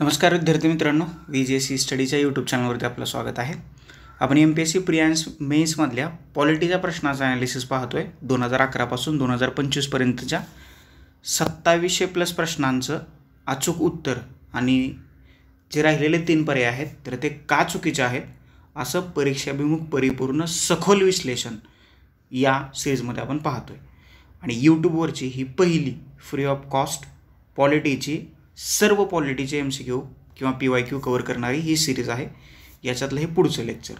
नमस्कार विद्यार्थी मित्रांनो, VJC स्टडीच्या यूट्यूब चॅनलवरती आपलं स्वागत आहे. आपण MPSC प्रिलिम्स मेन्समधल्या पॉलिटीच्या प्रश्नाचं ॲनालिसिस पाहतोय. 2011 पासून 2025 पर्यंतच्या 2700+ प्रश्नांचं अचूक उत्तर आणि जे राहिलेले 3 पर्याय आहेत तर ते का चुकीचे आहेत असं परीक्षाभिमुख परिपूर्ण सखोल विश्लेषण या सिरीजमध्ये आपण पाहतोय. आणि यूट्यूबवरची ही पहिली फ्री ऑफ कॉस्ट पॉलिटीची सर्व पॉलिटीचे MCQ किंवा PYQ कव्हर करणारी ही सिरीज आहे. याच्यातलं हे पुढचं लेक्चर.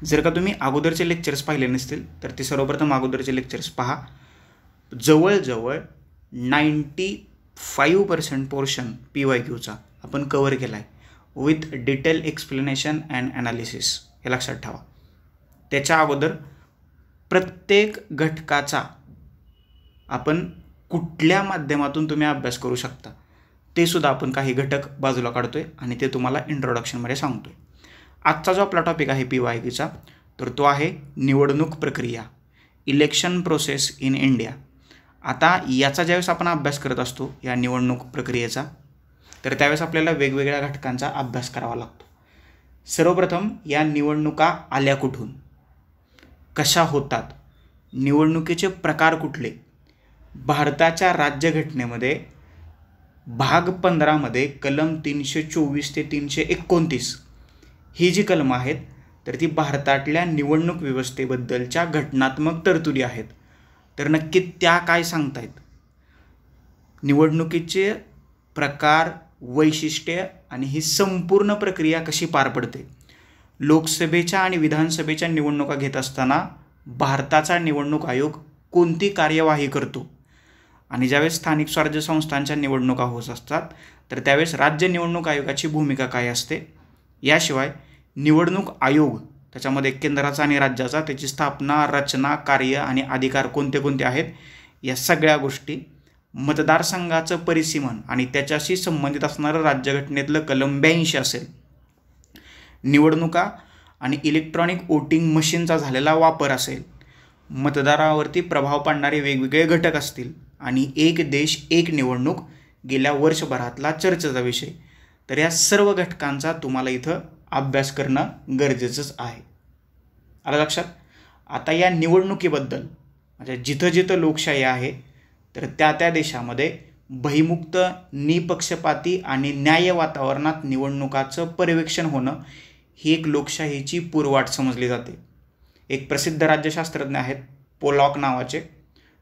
जर का तुम्ही अगोदरचे लेक्चर्स पाहिले नसतील तर ते सर्वप्रथम अगोदरचे लेक्चर्स पहा. जवळजवळ 95% पोर्शन PYQचा आपण कव्हर केला आहे with detail explanation and analysis. हे लक्षात ठेवा. त्याच्या अगोदर प्रत्येक घटकाचा आपण कुठल्या माध्यमातून तुम्ही अभ्यास करू शकता ते सुद्धा आपण काही घटक बाजूला काढतोय आणि ते तुम्हाला इंट्रोडक्शनमध्ये सांगतोय. आजचा जो आपला टॉपिक आहे PYQचा तर तो आहे निवडणूक प्रक्रिया, इलेक्शन प्रोसेस इन इंडिया. आता याचा ज्यावेळेस आपण अभ्यास करत असतो या निवडणूक प्रक्रियेचा तर त्यावेळेस आपल्याला वेगवेगळ्या घटकांचा अभ्यास करावा लागतो. सर्वप्रथम या निवडणुका आल्या कुठून, कशा होतात, निवडणुकीचे प्रकार कुठले. भारताच्या राज्यघटनेमध्ये भाग 15 मध्ये कलम 324 ते 329 ही जी कलमं आहेत तर ती भारतातल्या निवडणूक व्यवस्थेबद्दलच्या घटनात्मक तरतुदी आहेत. तर नक्की त्या काय सांगतायत, निवडणुकीचे प्रकार, वैशिष्ट्ये आणि ही संपूर्ण प्रक्रिया कशी पार पडते. लोकसभेच्या आणि विधानसभेच्या निवडणुका घेत असताना भारताचा निवडणूक आयोग कोणती कार्यवाही करतो आणि ज्यावेळेस स्थानिक स्वराज्य संस्थांच्या निवडणुका होत असतात तर त्यावेळेस राज्य निवडणूक आयोगाची भूमिका काय असते. याशिवाय निवडणूक आयोग त्याच्यामध्ये केंद्राचा आणि राज्याचा, त्याची स्थापना, रचना, कार्य आणि अधिकार कोणते कोणते आहेत या सगळ्या गोष्टी, मतदारसंघाचं परिसीमन आणि त्याच्याशी संबंधित असणारं राज्यघटनेतलं कलम 82 असेल, निवडणुका आणि इलेक्ट्रॉनिक वोटिंग मशीनचा झालेला वापर असेल, मतदारावरती प्रभाव पाडणारे वेगवेगळे घटक असतील आणि एक देश एक निवडणूक गेल्या वर्षभरातला चर्चेचा विषय. तर या सर्व घटकांचा तुम्हाला इथं अभ्यास करणं गरजेचंच आहे. आलं लक्षात. आता या निवडणुकीबद्दल म्हणजे जिथं जिथं लोकशाही आहे तर त्या देशामध्ये बहिमुक्त, निपक्षपाती आणि न्याय वातावरणात निवडणुकाचं पर्यवेक्षण होणं ही एक लोकशाहीची पूर्ववाट समजली जाते. एक प्रसिद्ध राज्यशास्त्रज्ञ आहेत पोलॉक नावाचे,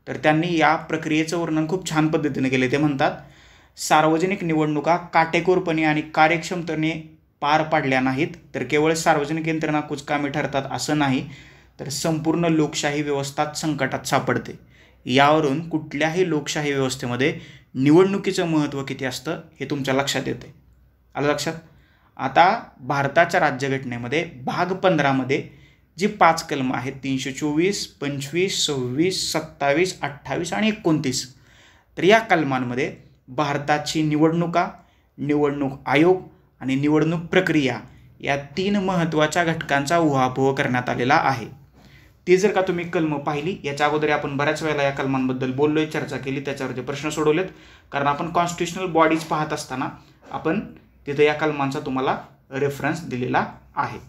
तर त्यांनी या प्रक्रियेचं वर्णन खूप छान पद्धतीने केले. ते म्हणतात, सार्वजनिक निवडणुका काटेकोरपणे आणि कार्यक्षमतेने पार पाडल्या नाहीत तर केवळ सार्वजनिक यंत्रणा कुचकामी ठरतात असं नाही, तर संपूर्ण लोकशाही व्यवस्था संकटात सापडते. यावरून कुठल्याही लोकशाही व्यवस्थेमध्ये निवडणुकीचं महत्त्व किती असतं हे तुमच्या लक्षात येते. आलं लक्षात. आता भारताच्या राज्यघटनेमध्ये भाग 15 मध्ये जी 5 कलमं आहेत 324, 25, 26, 27, 28 आणि 29 तर या कलमांमध्ये भारताची निवडणुका, निवडणूक आयोग आणि निवडणूक प्रक्रिया या 3 महत्त्वाच्या घटकांचा उहापोह करण्यात आलेला आहे. ती जर का तुम्ही कलमं पाहिली, याच्या अगोदर आपण बऱ्याच वेळेला या कलमांबद्दल बोललोय, चर्चा केली, त्याच्यावरचे प्रश्न सोडवलेत. कारण आपण कॉन्स्टिट्युशनल बॉडीज पाहत असताना आपण तिथं या कलमांचा तुम्हाला रेफरन्स दिलेला आहे.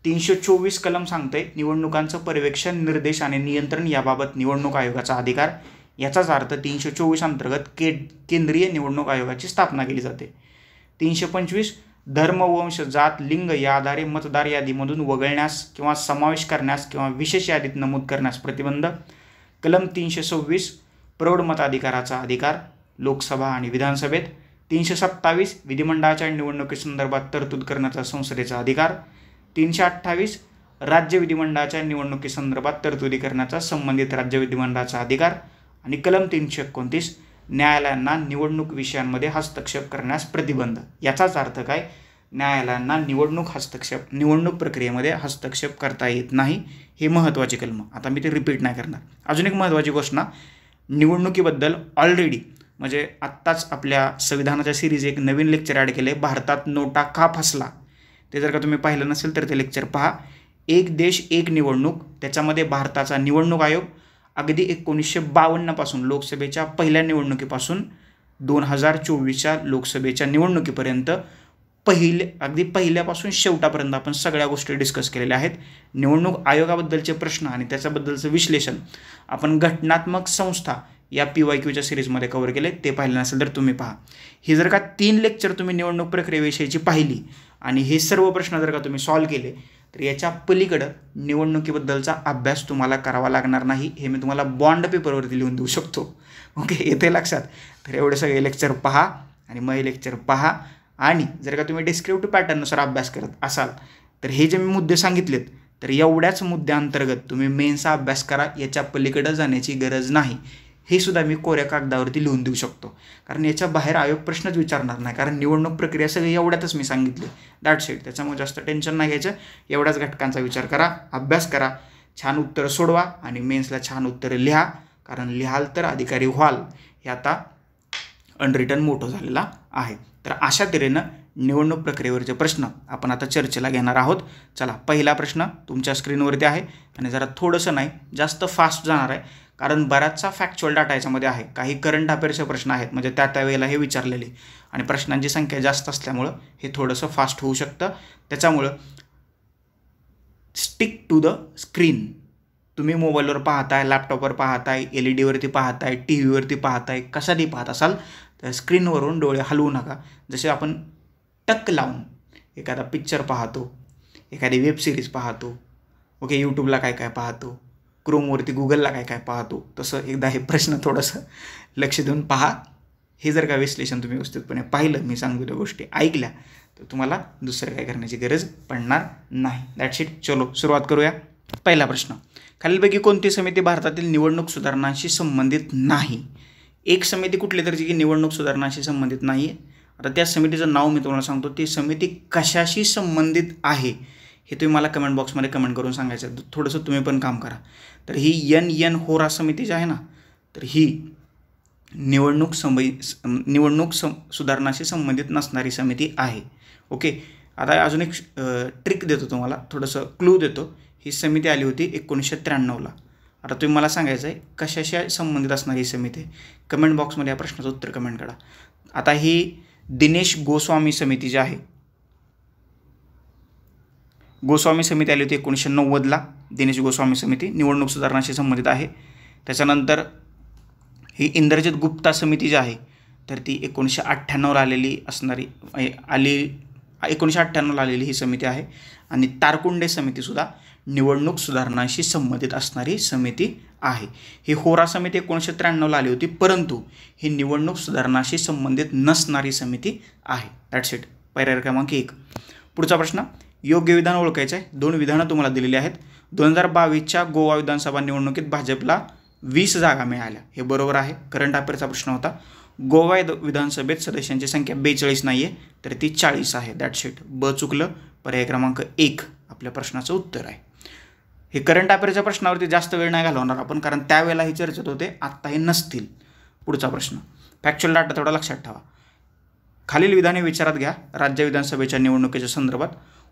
324 कलम सांगते निवडणुकांचं पर्यवेक्षण, निर्देश आणि नियंत्रण याबाबत निवडणूक आयोगाचा अधिकार. याचाच अर्थ 324 अंतर्गत केंद्रीय निवडणूक आयोगाची स्थापना केली जाते. 325 धर्म, वंश, जात, लिंग या आधारे मतदार यादीमधून वगळण्यास किंवा समावेश करण्यास किंवा विशेष यादीत नमूद करण्यास प्रतिबंध. कलम 326 प्रौढ मताधिकाराचा अधिकार लोकसभा आणि विधानसभेत. 327 विधिमंडळाच्या निवडणुकीसंदर्भात तरतूद करण्याचा संसदेचा अधिकार. 328 राज्य विधिमंडळाच्या निवडणुकीसंदर्भात तरतुदी करण्याचा संबंधित राज्य विधिमंडळाचा अधिकार. आणि कलम 329 न्यायालयांना निवडणूक विषयांमध्ये हस्तक्षेप करण्यास प्रतिबंध. याचाच अर्थ काय, न्यायालयांना निवडणूक प्रक्रियेमध्ये हस्तक्षेप करता येत नाही. हे महत्त्वाची कलम. आता मी ते रिपीट नाही करणार. अजून एक महत्त्वाची घोषणा, निवडणुकीबद्दल ऑलरेडी म्हणजे आत्ताच आपल्या संविधानाच्या सिरीज एक नवीन लेक्चर ॲड केले, भारतात नोटा का फसला. ते जर का तुम्ही पाहिलं नसेल तर ते लेक्चर पहा. एक देश एक निवडणूक, त्याच्यामध्ये भारताचा निवडणूक आयोग अगदी 1952 पासून लोकसभेच्या पहिल्या निवडणुकीपासून 2024च्या लोकसभेच्या निवडणुकीपर्यंत अगदी पहिल्यापासून शेवटापर्यंत आपण सगळ्या गोष्टी डिस्कस केलेल्या आहेत. निवडणूक आयोगाबद्दलचे प्रश्न आणि त्याच्याबद्दलचं विश्लेषण आपण घटनात्मक संस्था या PYQच्या सिरीजमध्ये कव्हर केले. ते पाहिलं नसेल तर तुम्ही पहा. ही जर का 3 लेक्चर तुम्ही निवडणूक प्रक्रियेविषयीची पाहिली आणि हे सर्व प्रश्न जर का तुम्ही सॉल्व्ह केले तर याच्या पलीकडं निवडणुकीबद्दलचा अभ्यास तुम्हाला करावा लागणार नाही. हे मी तुम्हाला बॉन्ड पेपरवरती लिहून देऊ शकतो. ओके, येते लक्षात. तर एवढे सगळे लेक्चर पहा आणि मग हे लेक्चर पहा. आणि जर का तुम्ही डिस्क्रिप्टिव्ह पॅटर्ननुसार अभ्यास करत असाल तर हे जे मी मुद्दे सांगितलेत तर एवढ्याच मुद्द्यांतर्गत तुम्ही मेन्सचा अभ्यास करा. याच्या पलीकडं जाण्याची गरज नाही. हे सुद्धा मी कोऱ्या कागदावरती लिहून देऊ शकतो, कारण याच्या बाहेर आयोग प्रश्नच विचारणार नाही. कारण निवडणूक प्रक्रिया सगळी एवढ्यातच मी सांगितली. That's it. त्याच्यामुळे जास्त टेन्शन नाही घ्यायचं. एवढ्याच घटकांचा विचार करा, अभ्यास करा, छान उत्तरं सोडवा आणि मेन्सला छान उत्तरं लिहा. कारण लिहाल तर अधिकारी व्हाल हे आता अनरिटन मोठं झालेला आहे. तर अशा तऱ्हेनं निवडणूक प्रक्रियेवरचे प्रश्न आपण आता चर्चेला घेणार आहोत. चला, पहिला प्रश्न तुमच्या स्क्रीनवरती आहे आणि जरा थोडंसं नाही जास्त फास्ट जाणार आहे, कारण बराचसा फॅक्च्युअल डाटा याच्यामध्ये आहे. काही करंट अफेअर्सचे प्रश्न आहेत, म्हणजे त्यावेळेला हे विचारलेले, आणि प्रश्नांची संख्या जास्त असल्यामुळं हे थोडंसं फास्ट होऊ शकतं. त्याच्यामुळं स्टिक टू द स्क्रीन. तुम्ही मोबाईलवर पाहताय, लॅपटॉपवर पाहताय, LED वरती पाहताय, TV वरती पाहताय, कशातही पाहत असाल तर स्क्रीनवरून डोळे हलवू नका. जसे आपण टक लावून एखादा पिक्चर पाहतो, एखादी वेब सिरीज पाहतो, ओके, यूट्यूबला काय काय पाहतो, क्रोमवरती गुगलला काय काय पाहतो, तसं एकदा हे प्रश्न थोडंसं लक्ष देऊन पहा. हे जर का विश्लेषण तुम्ही व्यवस्थितपणे पाहिलं, मी सांगतो त्या गोष्टी ऐकल्या, तर तुम्हाला दुसरं काय करण्याची गरज पडणार नाही. That's it. चलो सुरुवात करूया. पहिला प्रश्न, खालीलपैकी कोणती समिती भारतातील निवडणूक सुधारणांशी संबंधित नाही? एक समिती कुठली तर जी की निवडणूक सुधारणांशी संबंधित नाही आहे. आता त्या समितीचं नाव मी तुम्हाला सांगतो. ती समिती कशाशी संबंधित आहे हे तुम्ही मला कमेंट बॉक्समध्ये कमेंट करून सांगायचं. थोडंसं तुम्ही पण काम करा. तर ही NN होरा समिती जी आहे ना, तर ही निवडणूक सुधारणाशी संबंधित नसणारी समिती आहे. ओके, आता अजून एक ट्रिक देतो तुम्हाला, थोडंसं क्लू देतो. ही समिती आली होती 1993ला. आता तुम्ही मला सांगायचं आहे कशाशी संबंधित असणारी ही समिती आहे. कमेंट बॉक्समध्ये या प्रश्नाचं उत्तर कमेंट करा. आता ही दिनेश गोस्वामी समिती जी आहे, गोस्वामी समिती आली होती 1990ला. दिनेश गोस्वामी समिती निवडणूक सुधारणाशी संबंधित आहे. त्याच्यानंतर ही इंद्रजित गुप्ता समिती जी आहे तर ती 1998ला आलेली असणारी 1998ला आलेली ही समिती आहे. आणि तारकुंडे समितीसुद्धा निवडणूक सुधारणाशी संबंधित असणारी समिती आहे. ही होरा समिती 1993ला आली होती, परंतु ही निवडणूक सुधारणाशी संबंधित नसणारी समिती आहे. That's it. पर्याय क्रमांक 1. पुढचा प्रश्न, योग्य विधान ओळखायचं आहे. 2 विधानं तुम्हाला दिलेली आहेत. 2022च्या गोवा विधानसभा निवडणुकीत भाजपला 20 जागा मिळाल्या. हे बरोबर आहे. करंट अफेअरचा प्रश्न होता. गोवा विधानसभेत सदस्यांची संख्या 42 नाही आहे, तर ती 40 आहे. That's it. ब चुकलं. पर्याय क्रमांक 1 आपल्या प्रश्नाचं उत्तर आहे. हे करंट अफेअरच्या प्रश्नावरती जास्त वेळ नाही घालवणार आपण, कारण त्यावेळेला हे चर्चेत होते, आत्ता हे नसतील. पुढचा प्रश्न, फॅक्च्युअल डाटा थोडा लक्षात ठेवा. खालील विधाने विचारात घ्या. राज्य विधानसभेच्या निवडणुकीच्या संदर्भात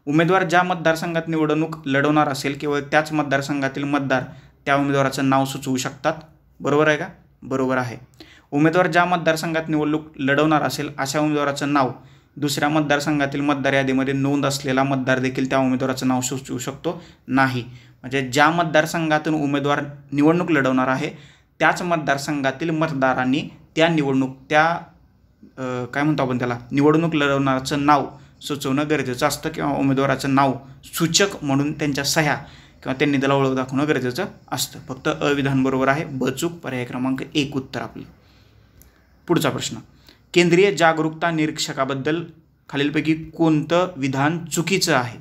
उमेदवार ज्या मतदारसंघात निवडणूक लढवणार असेल केवळ त्याच मतदारसंघातील मतदार त्या उमेदवाराचं नाव सुचवू शकतात. बरोबर आहे का? बरोबर आहे. उमेदवार ज्या मतदारसंघात निवडणूक लढवणार असेल अशा उमेदवाराचं नाव दुसऱ्या मतदारसंघातील मतदार यादीमध्ये नोंद असलेला मतदार देखील त्या उमेदवाराचं नाव सुचवू शकतो नाही. म्हणजे ज्या मतदारसंघातून उमेदवार निवडणूक लढवणार आहे त्याच मतदारसंघातील मतदारांनी त्या काय म्हणतो आपण त्याला, निवडणूक लढवणाऱ्याचं नाव सुचवणं गरजेचं असतं, किंवा उमेदवाराचं नाव सूचक म्हणून त्यांच्या सह्या किंवा त्यांनी त्याला ओळख दाखवणं गरजेचं असतं. फक्त अविधान बरोबर आहे. ब चूक. पर्याय क्रमांक 1 उत्तर आपलं. पुढचा प्रश्न, केंद्रीय जागरूकता निरीक्षकाबद्दल खालीलपैकी कोणतं विधान चुकीचं आहे?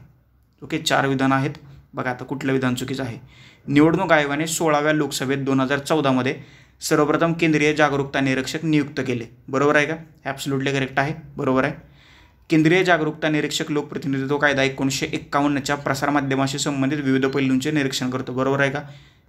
ओके, 4 विधान आहेत. बघा आता कुठलं विधान चुकीचं आहे. निवडणूक आयोगाने 16व्या लोकसभेत 2014मध्ये सर्वप्रथम केंद्रीय जागरूकता निरीक्षक नियुक्त केले. बरोबर आहे का? ॲब्सोल्युटली करेक्ट आहे. बरोबर आहे. केंद्रीय जागरूकता निरीक्षक लोकप्रतिनिधित्व कायदा 1951च्या प्रसारमाध्यमाशी संबंधित विविध पैलूंचे निरीक्षण करतो. बरोबर आहे का?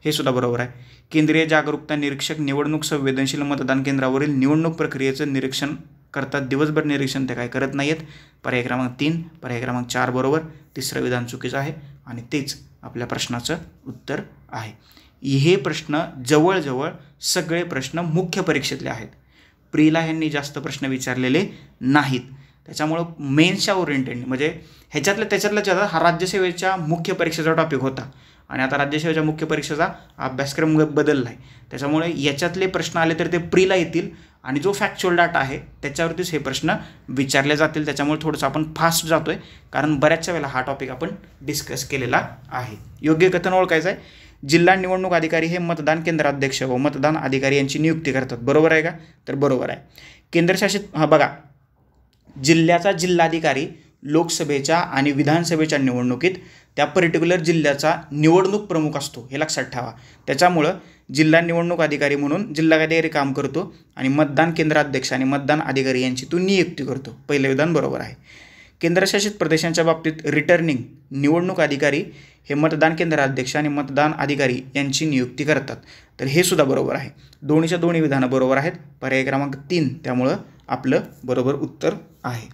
हे सुद्धा बरोबर आहे. केंद्रीय जागरूकता निरीक्षक निवडणूक संवेदनशील मतदान केंद्रावरील निवडणूक प्रक्रियेचं निरीक्षण करतात. दिवसभर निरीक्षण ते काय करत नाही आहेत. पर्याय क्रमांक 3. पर्याय क्रमांक 4 बरोबर. तिसरं विधान चुकीचं आहे आणि तेच आपल्या प्रश्नाचं उत्तर आहे. हे प्रश्न जवळजवळ सगळे प्रश्न मुख्य परीक्षेतले आहेत. प्रीला ह्यांनी जास्त प्रश्न विचारलेले नाहीत. त्याच्यामुळं मेन्सच्या ओरिएंटेड म्हणजे त्याच्यातल्या हा राज्यसेवेच्या मुख्य परीक्षेचा टॉपिक होता आणि आता राज्यसेवेच्या मुख्य परीक्षेचा अभ्यासक्रम बदलला आहे. त्याच्यामुळे याच्यातले प्रश्न आले तर ते प्रीला येतील आणि जो फॅक्च्युअल डाटा आहे त्याच्यावरतीच हे प्रश्न विचारले जातील. त्याच्यामुळे थोडंसं आपण फास्ट जातोय कारण बऱ्याचशा वेळेला हा टॉपिक आपण डिस्कस केलेला आहे. योग्य कथन ओळखायचं आहे. जिल्हा निवडणूक अधिकारी हे मतदान केंद्राध्यक्ष व मतदान अधिकारी यांची नियुक्ती करतात. बरोबर आहे का? तर बरोबर आहे. केंद्रशासित बघा, जिल्ह्याचा जिल्हाधिकारी लोकसभेच्या आणि विधानसभेच्या निवडणुकीत त्या पर्टिक्युलर जिल्ह्याचा निवडणूक प्रमुख असतो, हे लक्षात ठेवा. त्याच्यामुळं जिल्हा निवडणूक अधिकारी म्हणून जिल्हाधिकारी काम करतो आणि मतदान केंद्राध्यक्ष आणि मतदान अधिकारी यांची तो नियुक्ती करतो. पहिलं विधान बरोबर आहे. केंद्रशासित प्रदेशांच्या बाबतीत रिटर्निंग निवडणूक अधिकारी हे मतदान केंद्राध्यक्ष आणि मतदान अधिकारी यांची नियुक्ती करतात. तर हे सुद्धा बरोबर आहे. दोन्हीच्या दोन्ही विधानं बरोबर आहेत. पर्याय क्रमांक 3 त्यामुळं आपलं बरोबर उत्तर आहे.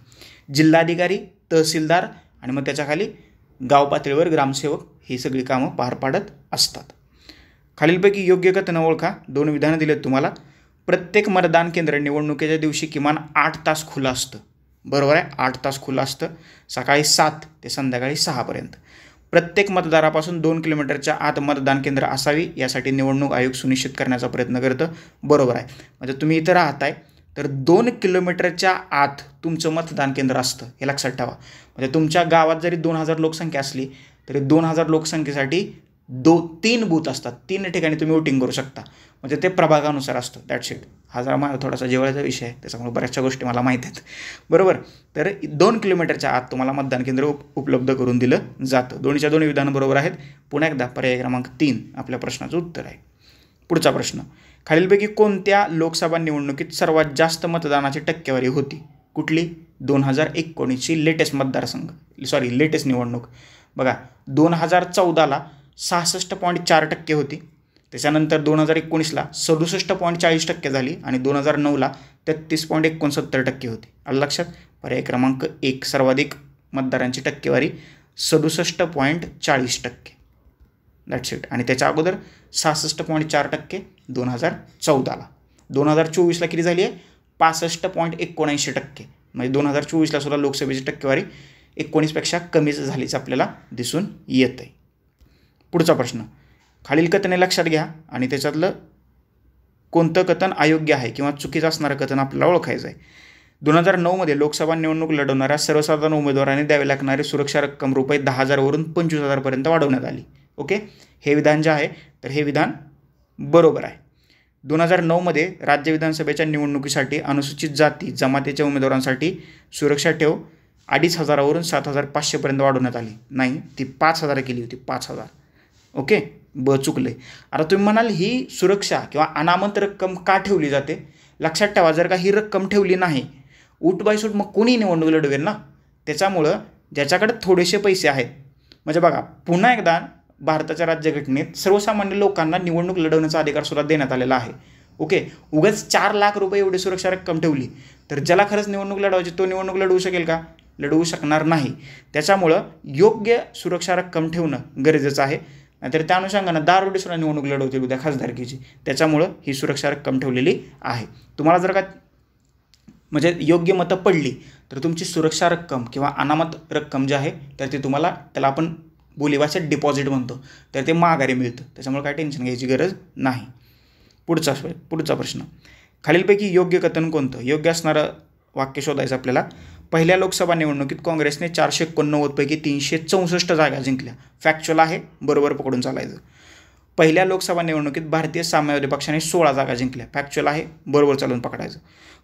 जिल्हाधिकारी, तहसीलदार आणि मग त्याच्याखाली गाव पातळीवर ग्रामसेवक ही सगळी कामं पार पाडत असतात. खालीलपैकी योग्य कथन ओळखा. 2 विधानं दिलेत तुम्हाला. प्रत्येक मतदान केंद्र निवडणुकीच्या दिवशी किमान 8 तास खुलं असतं. बरोबर आहे, 8 तास खुलं असतं, सकाळी 7 ते संध्याकाळी 6 पर्यंत. प्रत्येक मतदारापासून 2 किलोमीटरच्या आत मतदान केंद्र असावी यासाठी निवडणूक आयोग सुनिश्चित करण्याचा प्रयत्न करतं. बरोबर आहे. म्हणजे तुम्ही इथं राहताय तर 2 किलोमीटरच्या आत तुमचं मतदान केंद्र असतं, हे लक्षात ठेवा. म्हणजे तुमच्या गावात जरी 2000 लोकसंख्या असली तरी 2000 लोकसंख्येसाठी 3 बूथ असतात. 3 ठिकाणी तुम्ही वोटिंग करू शकता. म्हणजे ते प्रभागानुसार असतं. That's it. हा जरा मला थोडासा जिव्हाळ्याचा विषय आहे, त्याच्यामुळे बऱ्याचशा गोष्टी मला माहीत आहेत. बरोबर. तर 2 किलोमीटरच्या आत तुम्हाला मतदान केंद्र उपलब्ध करून दिलं जातं. दोन्हीच्या दोन्ही विधानं बरोबर आहेत. पुन्हा एकदा पर्याय क्रमांक 3 आपल्या प्रश्नाचं उत्तर आहे. पुढचा प्रश्न. खालीलपैकी कोणत्या लोकसभा निवडणुकीत सर्वात जास्त मतदानाची टक्केवारी होती? कुठली? 2019ची लेटेस्ट लेटेस्ट निवडणूक. बघा, 2014ला 66.4% होती. त्याच्यानंतर 2019ला 67.40% झाली आणि 2009ला 33.69% होती. आलं लक्षात? पर्याय क्रमांक 1 सर्वाधिक मतदारांची टक्केवारी 67.40%. That's it. आणि त्याच्या अगोदर 66.4% 2014ला. 2024ला किती झाली आहे? 65.79%. म्हणजे 2024ला सुद्धा लोकसभेची टक्केवारी 19पेक्षा कमीच झालीच आपल्याला दिसून येत आहे. पुढचा प्रश्न. खालील कथने लक्षात घ्या आणि त्याच्यातलं कोणतं कथन अयोग्य आहे किंवा चुकीचं असणारं कथन आपल्याला ओळखायचं आहे. 2009मध्ये लोकसभा निवडणूक लढवणाऱ्या सर्वसाधारण उमेदवारांनी द्यावी लागणारी सुरक्षा रक्कम ₹10,000 वरून 25,000 पर्यंत वाढवण्यात आली. ओके, हे विधान जे आहे तर हे विधान बरोबर आहे. 2009मध्ये राज्य विधानसभेच्या निवडणुकीसाठी अनुसूचित जाती जमातीच्या उमेदवारांसाठी सुरक्षा ठेव 2,500 वरून 7,500 पर्यंत वाढवण्यात आली. नाही, ती 5,000 केली होती. 5,000. ओके, चुकले. आता तुम्ही म्हणाल ही सुरक्षा किंवा अनामत रक्कम का ठेवली जाते? लक्षात ठेवा, जर का ही रक्कम ठेवली नाही, उठ बाय सूट मग कोणी निवडणूक लढवेल ना. त्याच्यामुळं ज्याच्याकडे थोडेसे पैसे आहेत, म्हणजे बघा, पुन्हा एकदा भारताच्या राज्यघटनेत सर्वसामान्य लोकांना निवडणूक लढवण्याचा अधिकार सुद्धा देण्यात आलेला आहे. ओके, उगाच 4 लाख रुपये एवढी सुरक्षा रक्कम ठेवली तर ज्याला खरंच निवडणूक लढवायची तो निवडणूक लढवू शकेल का? लढवू शकणार नाही. त्याच्यामुळं योग्य सुरक्षा रक्कम ठेवणं गरजेचं आहे. नाहीतर त्या अनुषंगानं दारुडे सुद्धा निवडणूक लढवतील उद्या खासदारकीची. त्याच्यामुळं ही सुरक्षा रक्कम ठेवलेली आहे. तुम्हाला जर का म्हणजे योग्य मतं पडली तर तुमची सुरक्षा रक्कम किंवा अनामत रक्कम जी आहे तर ती तुम्हाला, त्याला आपण बोलीभाषेत डिपॉझिट म्हणतो, तर ते माघारी मिळतं. त्याच्यामुळे काय टेन्शन घ्यायची गरज नाही. पुढचा प्रश्न. खालीलपैकी योग्य कथन कोणतं? योग्य असणारं वाक्य शोधायचं आपल्याला. पहिल्या लोकसभा निवडणुकीत काँग्रेसने 489 पैकी 364 जागा जिंकल्या. फॅक्च्युअल आहे, बरोबर पकडून चालायचं. पहिल्या लोकसभा निवडणुकीत भारतीय साम्यवादी पक्षाने 16 जागा जिंकल्या. फॅक्च्युअल आहे, बरोबर चालून पकडायचं.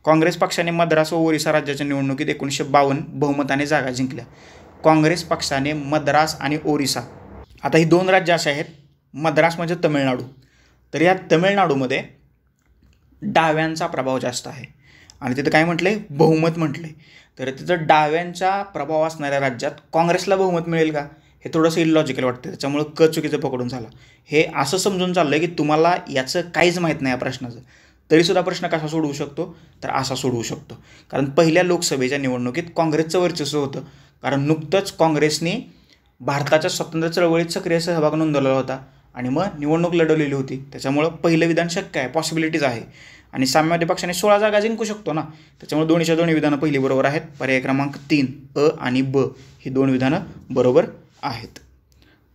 काँग्रेस पक्षाने मद्रास व ओरिसा राज्याच्या निवडणुकीत 1952 बहुमताने जागा जिंकल्या. काँग्रेस पक्षाने मद्रास आणि ओरिसा, आता ही 2 राज्य असे आहेत. मद्रास म्हणजे तमिळनाडू. तर या तमिळनाडूमध्ये डाव्यांचा प्रभाव जास्त आहे आणि तिथं काय म्हटलं आहे? बहुमत म्हटलं आहे. तर तिथं डाव्यांचा प्रभाव असणाऱ्या राज्यात काँग्रेसला बहुमत मिळेल का? हे थोडंसं इलॉजिकल वाटतं. त्याच्यामुळं चुकीचं पकडून झालं. हे असं समजून चाललं की तुम्हाला याचं काहीच माहीत नाही या प्रश्नाचं, तरीसुद्धा प्रश्न कसा सोडवू शकतो? तर असा सोडवू शकतो. कारण पहिल्या लोकसभेच्या निवडणुकीत काँग्रेसचं वर्चस्व होतं. कारण नुकतंच काँग्रेसने भारताच्या स्वातंत्र्य चळवळीत सक्रिय सहभाग नोंदवलेला होता आणि मग निवडणूक लढवलेली होती. त्याच्यामुळं पहिलं विधान शक्य आहे, पॉसिबिलिटीज आहे. आणि साम्यवादी पक्षाने 16 जागा जिंकू शकतो ना, त्याच्यामुळे दोन्हीच्या दोन्ही विधानं पहिली बरोबर आहेत. पर्याय क्रमांक 3 अ आणि ब ही दोन विधानं बरोबर आहेत.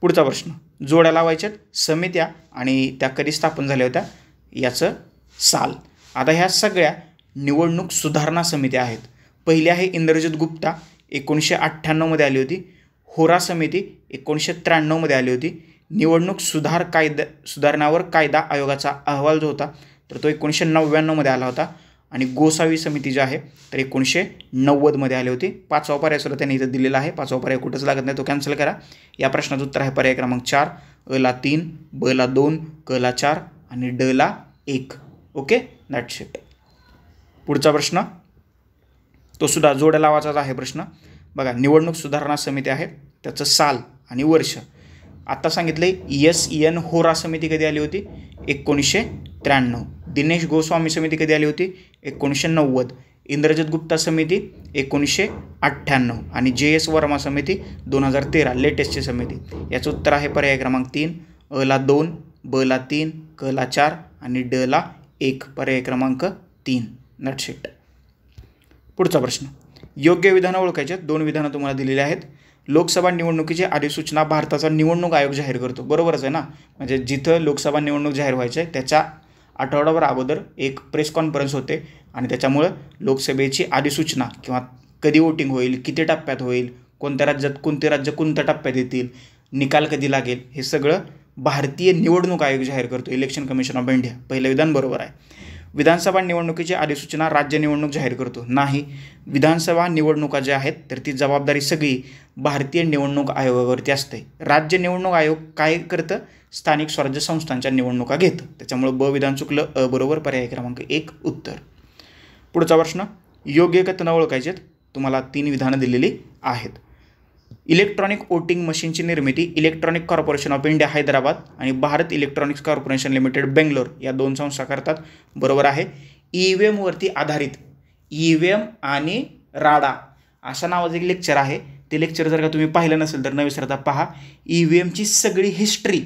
पुढचा प्रश्न, जोड्या लावायच्यात समित्या आणि त्या कधी स्थापन झाल्या होत्या याचं साल. आता ह्या सगळ्या निवडणूक सुधारणा समित्या आहेत. पहिली आहे इंद्रजित गुप्ता 1998 आली होती. होरा समिती 1993 आली होती. निवडणूक सुधारणावर कायदा आयोगाचा अहवाल जो होता तर तो 1999 आला होता. आणि गोसावी समिती जी आहे तर 1990 आली होती. 5वा पर्याय सुद्धा त्यांनी इथं दिलेला आहे. 5वा पर्याय कुठंच लागत नाही, तो कॅन्सल करा. या प्रश्नाचं उत्तर आहे पर्याय क्रमांक 4 अ ला 3 ब ला 2 क ला 4 आणि ड ला 1. Okay, that's it. पुढचा प्रश्न तो सुद्धा जोड्या लावाचाच आहे प्रश्न. बघा, निवडणूक सुधारणा समिती आहे त्याचं साल आणि वर्ष. आता सांगितले SN होरा समिती कधी आली होती 1993. दिनेश गोस्वामी समिती कधी आली होती 1990. इंद्रजित गुप्ता समिती 1998 आणि JS वर्मा समिती 2013 लेटेस्टची समिती. याचं उत्तर आहे पर्याय क्रमांक 3 अ ला 2 ब ला 3 क ला 4 आणि ड ला 1. पर्याय क्रमांक 3. That's it. पुढचा प्रश्न, योग्य विधानं ओळखायचे. 2 विधानं तुम्हाला दिलेली आहेत. लोकसभा निवडणुकीची अधिसूचना भारताचा निवडणूक आयोग जाहीर करतो. बरोबरच आहे ना, म्हणजे जिथं लोकसभा निवडणूक जाहीर व्हायचे त्याच्या आठवडाभर अगोदर एक प्रेस कॉन्फरन्स होते आणि त्याच्यामुळं लोकसभेची अधिसूचना किंवा कधी वोटिंग होईल, किती टप्प्यात होईल, कोणत्या राज्यात कोणते राज्य कोणत्या टप्प्यात येतील, निकाल कधी लागेल, हे सगळं भारतीय निवडणूक आयोग जाहीर करतो. Election commission of India. पहिलं विधान बरोबर आहे. विधानसभा निवडणुकीची अधिसूचना राज्य निवडणूक जाहीर करतो. नाही, विधानसभा निवडणुका ज्या आहेत तर ती जबाबदारी सगळी भारतीय निवडणूक आयोगावरती असते. राज्य निवडणूक आयोग काय करतं, स्थानिक स्वराज्य संस्थांच्या निवडणुका घेतं. त्याच्यामुळे ब विधान चुकलं, अ बरोबर. पर्याय क्रमांक 1 उत्तर. पुढचा प्रश्न, योग्य कथनं ओळखायचे. तुम्हाला 3 विधानं दिलेली आहेत. इलेक्ट्रॉनिक वोटिंग मशीनची निर्मिती electronic corporation of India Hyderabad आणि Bharat electronics corporation limited Bangalore या 2 संस्था करतात. बरोबर आहे. EVMवरती आधारित EVM आणि राडा अशा नावाचं एक लेक्चर आहे. ते लेक्चर जर का तुम्ही पाहिलं नसेल तर न विसरता पहा. EVMची सगळी हिस्ट्री,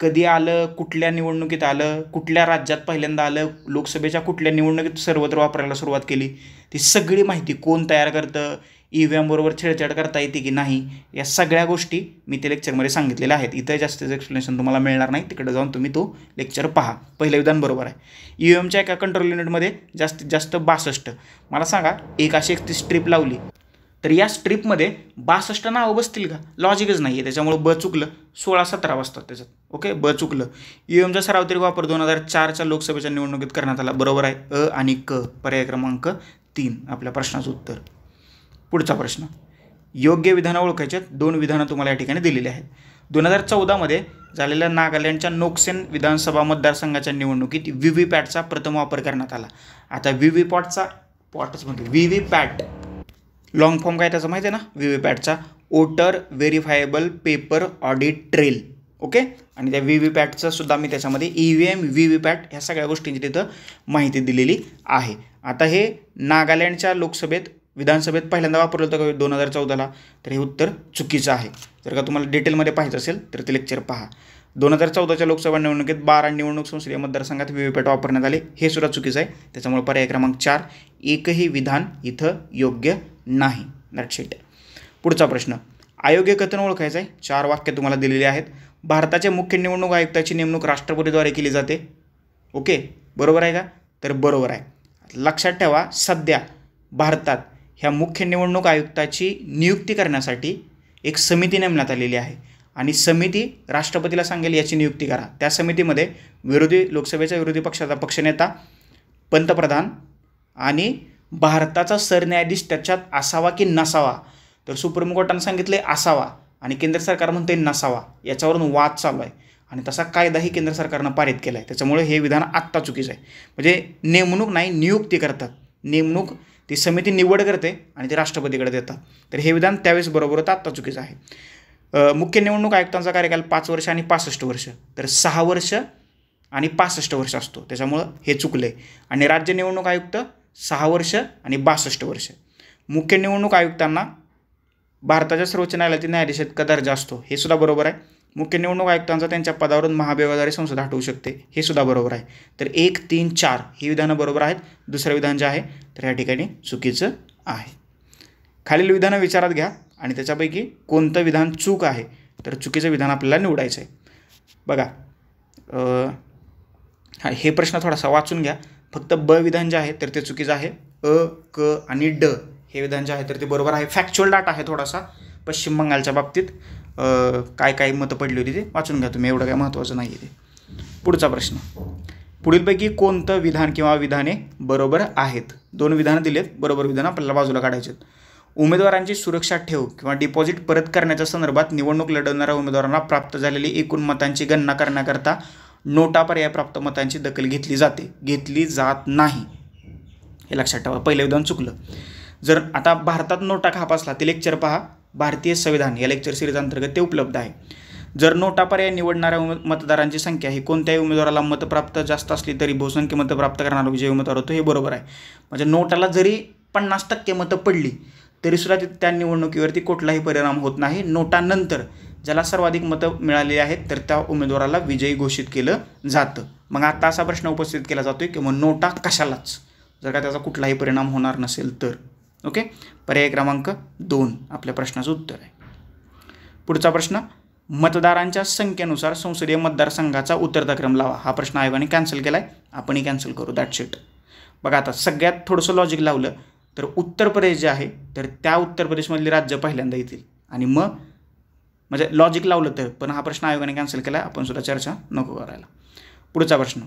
कधी आलं, कुठल्या निवडणुकीत आलं, कुठल्या राज्यात पहिल्यांदा आलं, लोकसभेच्या कुठल्या निवडणुकीत सर्वत्र वापरायला सुरुवात केली, ती सगळी माहिती कोण तयार करतं, EVM बरोबर छेडछाड करता येते की नाही, या सगळ्या गोष्टी मी ते लेक्चरमध्ये सांगितलेल्या आहेत. इथं जास्तीचं एक्सप्लेनेशन तुम्हाला मिळणार नाही, तिकडे जाऊन तुम्ही तो लेक्चर पहा. पहिलं विधान बरोबर आहे. EVMच्या एका कंट्रोल युनिटमध्ये जास्तीत जास्त 62. मला सांगा, एक अशी एक ती स्ट्रीप लावली तर या स्ट्रीपमध्ये 62 नावं बसतील का? लॉजिकच नाही आहे. त्याच्यामुळे ब चुकलं. 16-17 वाजतात त्याच्यात. ओके, ब चुकलं. EVMचा सार्वत्रिक वापर 2004च्या लोकसभेच्या निवडणुकीत करण्यात आला. बरोबर आहे. अ आणि क. पर्याय क्रमांक 3 आपल्या प्रश्नाचं उत्तर. पुढचा प्रश्न, योग्य विधानं ओळखायचे. 2 विधानं तुम्हाला या ठिकाणी दिलेली आहेत. 2014 झालेल्या नागालँडच्या नोक्सेन विधानसभा मतदारसंघाच्या निवडणुकीत व्हीव्हीपॅटचा प्रथम वापर करण्यात आला. आता व्हीव्हीपॅट लॉंग फॉर्म काय त्याचं माहिती आहे ना, व्हीव्हीपॅटचा voter verifiable paper audit trail. Okay, आणि त्या व्हीव्हीपॅटचं सुद्धा मी त्याच्यामध्ये EVM व्हीव्हीपॅट ह्या सगळ्या गोष्टींची तिथं माहिती दिलेली आहे. आता हे नागालँडच्या विधानसभेत पहिल्यांदा वापरलं होतं का 2014ला, तर हे उत्तर चुकीचं आहे. जर का तुम्हाला डिटेलमध्ये पाहायचं असेल तर ते लेक्चर पहा. 2014च्या लोकसभा निवडणुकीत 12 निवडणूक संसदीय मतदारसंघात व्हीव्हीपॅट वापरण्यात आले. हे सुद्धा चुकीचं आहे. त्याच्यामुळे पर्याय क्रमांक 4 एकही विधान इथं योग्य नाही. That's it. पुढचा प्रश्न, अयोग्य कथन ओळखायचं आहे. 4 वाक्य तुम्हाला दिलेली आहेत. भारताचे मुख्य निवडणूक आयुक्ताची नेमणूक राष्ट्रपतीद्वारे केली जाते. ओके, बरोबर आहे का? तर बरोबर आहे. लक्षात ठेवा, सध्या भारतात ह्या मुख्य निवडणूक आयुक्ताची नियुक्ती करण्यासाठी एक समिती नेमण्यात आलेली आहे आणि समिती राष्ट्रपतीला सांगेल याची नियुक्ती करा. त्या समितीमध्ये लोकसभेच्या विरोधी पक्षाचा पक्षनेता, पंतप्रधान आणि भारताचा सरन्यायाधीश त्याच्यात असावा की नसावा. तर सुप्रीम कोर्टानं सांगितले असावा आणि केंद्र सरकार म्हणते नसावा. याच्यावरून वाद चालू आहे आणि तसा कायदाही केंद्र सरकारनं पारित केला आहे. त्याच्यामुळे हे विधान आत्ता चुकीचं आहे. म्हणजे नेमणूक नाही, नियुक्ती करतात. नेमणूक ती समिती निवड करते आणि ते राष्ट्रपतीकडे देतात. तर हे विधान त्यावेळेस बरोबर होतं, आत्ता चुकीचं आहे. मुख्य निवडणूक आयुक्तांचा कार्यकाल 5 वर्ष आणि 65 वर्ष, तर 6 वर्ष आणि 65 वर्ष असतो. त्याच्यामुळं हे चुकलं आहे. आणि राज्य निवडणूक आयुक्त 6 वर्ष आणि 62 वर्ष. मुख्य निवडणूक आयुक्तांना भारताच्या सर्वोच्च न्यायालयातील न्यायाधीश इतका दर्जा असतो, हे सुद्धा बरोबर आहे. मुख्य निवडणूक आयुक्तांचा त्यांच्या पदावरून महाभियोगाद्वारे संसद हटवू शकते, हे सुद्धा बरोबर आहे. तर 1, 3, 4 ही विधानं बरोबर आहेत. दुसरं विधान जे आहे तर या ठिकाणी चुकीचं आहे. खालील विधानं विचारात घ्या आणि त्याच्यापैकी कोणतं विधान चूक आहे, तर चुकीचं विधान आपल्याला निवडायचं आहे. बघा हे प्रश्न थोडासा वाचून घ्या. फक्त ब विधान जे आहे तर ते चुकीचं आहे. अ, क आणि ड हे विधान जे आहे तर ते बरोबर आहे. फॅक्च्युअल डाटा आहे थोडासा पश्चिम बंगालच्या बाबतीत काय मतं पडली होती ते वाचून घ्या तुम्ही, एवढं काय महत्त्वाचं नाही आहे ते. पुढचा प्रश्न, पुढीलपैकी कोणतं विधान किंवा विधाने बरोबर आहेत? 2 विधानं दिलेत, बरोबर विधान आपल्याला बाजूला काढायचे आहेत. उमेदवारांची सुरक्षा ठेव किंवा डिपॉझिट परत करण्याच्या संदर्भात निवडणूक लढवणाऱ्या उमेदवारांना प्राप्त झालेली एकूण मतांची गणना करण्याकरता नोटा पर्याय प्राप्त मतांची दखल घेतली जात नाही, हे लक्षात ठेवा. पहिलं विधान चुकलं. जर आता भारतात नोटा खाप असला ते लेक्चर पहा, भारतीय संविधान या लेक्चर सिरीज अंतर्गत ते उपलब्ध आहे. जर नोटा पर्याय निवडणाऱ्या मतदारांची संख्या ही कोणत्याही उमेदवाराला मतप्राप्त जास्त असली तरी बहुसंख्य मतं प्राप्त करणारा विजयी उमेदवार होतो, हे बरोबर आहे. म्हणजे नोटाला जरी 50% मतं पडली तरीसुद्धा त्या निवडणुकीवरती कुठलाही परिणाम होत नाही. नोटानंतर ज्याला सर्वाधिक मतं मिळालेली आहेत तर त्या उमेदवाराला विजयी घोषित केलं जातं. मग आता असा प्रश्न उपस्थित केला जातोय की मग नोटा कशालाच, जर का त्याचा कुठलाही परिणाम होणार नसेल तर. ओके, पर्याय क्रमांक 2 आपल्या प्रश्नाचं उत्तर आहे. पुढचा प्रश्न, मतदारांच्या संख्येनुसार संसदीय मतदारसंघाचा उतरता क्रम लावा. हा प्रश्न आयोगाने कॅन्सल केला आहे, आपणही कॅन्सल करू. That's it. बघा आता सगळ्यात थोडंसं लॉजिक लावलं तर उत्तर प्रदेश जे आहे तर त्या उत्तर प्रदेशमधली राज्य पहिल्यांदा येतील आणि मग म्हणजे लॉजिक लावलं तर. पण हा प्रश्न आयोगाने कॅन्सल केला आहे, आपण सुद्धा चर्चा नको करायला. पुढचा प्रश्न,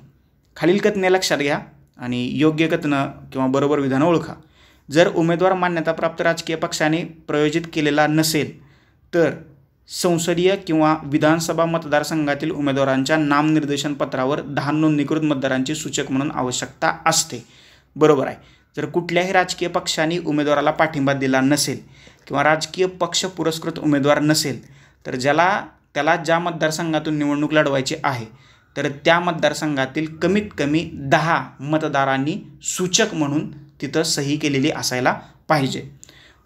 खालील कथने लक्षात घ्या आणि योग्य कथनं किंवा बरोबर विधानं ओळखा. जर उमेदवार मान्यताप्राप्त राजकीय पक्षाने प्रायोजित केलेला नसेल तर संसदीय किंवा विधानसभा मतदारसंघातील उमेदवारांच्या नामनिर्देशन पत्रावर 10 नोंदणीकृत मतदारांची सूचक म्हणून आवश्यकता असते, बरोबर आहे. जर कुठल्याही राजकीय पक्षाने उमेदवाराला पाठिंबा दिला नसेल किंवा राजकीय पक्ष पुरस्कृत उमेदवार नसेल तर त्याला ज्या मतदारसंघातून निवडणूक लढवायची आहे तर त्या मतदारसंघातील कमीत कमी 10 मतदारांनी सूचक म्हणून तिथं सही केलेली असायला पाहिजे.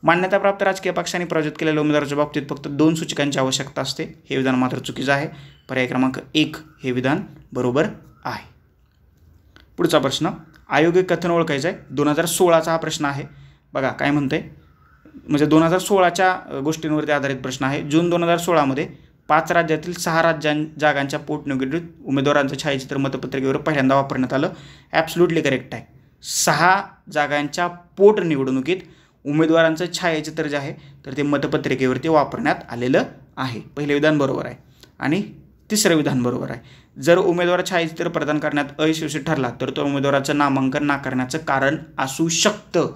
मान्यताप्राप्त राजकीय पक्षाने प्रायोजित केलेल्या उमेदवाराच्या बाबतीत फक्त 2 सूचकांची आवश्यकता असते, हे विधान मात्र चुकीचं आहे. पर्याय क्रमांक 1 हे विधान बरोबर आहे. पुढचा प्रश्न, अयोग्य कथन ओळखायचं आहे. 2016चा हा प्रश्न आहे. बघा काय म्हणतंय, म्हणजे 2016च्या गोष्टींवरती आधारित प्रश्न आहे. जून 2016मध्ये 5 राज्यातील 6 जागांच्या पोटनिवडणुकीत उमेदवारांचं छायाचित्र मतपत्रिकेवर पहिल्यांदा वापरण्यात आलं. ॲब्सोल्युटली करेक्ट आहे. 6 जागांच्या पोटनिवडणुकीत उमेदवारांचं छायाचित्र जे आहे तर ते मतपत्रिकेवरती वापरण्यात आलेलं आहे. पहिलं विधान बरोबर आहे आणि तिसरं विधान बरोबर आहे. जर उमेदवार छायाचित्र प्रदान करण्यात अयशस्वी ठरला तर तो उमेदवाराचं नामांकन नाकारण्याचं कारण असू शकतं,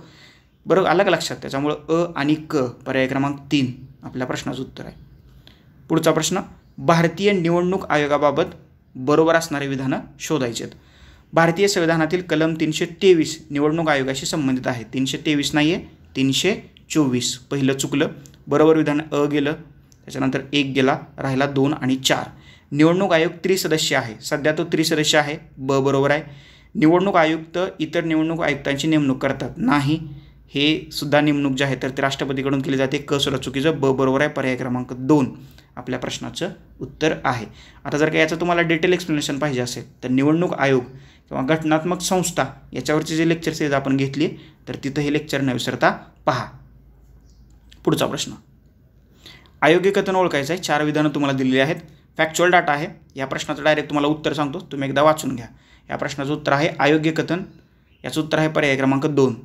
बरोबर. आलं का लक्षात? त्याच्यामुळं अ आणि क पर्याय क्रमांक 3 आपल्या प्रश्नाचं उत्तर आहे. पुढचा प्रश्न, भारतीय निवडणूक आयोगाबाबत बरोबर असणारे विधानं शोधायची आहेत. भारतीय संविधानातील कलम 323 निवडणूक आयोगाशी संबंधित आहे. 323 नाही आहे, 324. पहिलं चुकलं. बरोबर विधान अ गेलं, त्याच्यानंतर 1 गेला, राहिला 2 आणि 4. निवडणूक आयोग त्रिसदस्य आहे, सध्या तो त्रिसदस्य आहे, ब बरोबर आहे. निवडणूक आयुक्त इतर निवडणूक आयुक्तांची नेमणूक करतात, नाही. हे सुद्धा नेमणूक जे आहे तर ते राष्ट्रपतीकडून केली जाते, क सुद्धा चुकीचं, ब बरोबर आहे. पर्याय क्रमांक 2 आपल्या प्रश्नाचं उत्तर आहे. आता जर का याचं तुम्हाला डिटेल एक्सप्लेनेशन पाहिजे असेल तर निवडणूक आयोग किंवा घटनात्मक संस्था याच्यावरची जे लेक्चर सिरीज आपण घेतली तर तिथं हे लेक्चर न विसरता पहा. पुढचा प्रश्न, अयोग्य कथन ओळखायचं आहे. 4 विधानं तुम्हाला दिलेली आहेत. फॅक्च्युअल डाटा आहे. या प्रश्नाचं डायरेक्ट तुम्हाला उत्तर सांगतो, तुम्ही एकदा वाचून घ्या. या प्रश्नाचं उत्तर आहे अयोग्य कथन. याचं उत्तर आहे पर्याय क्रमांक 2.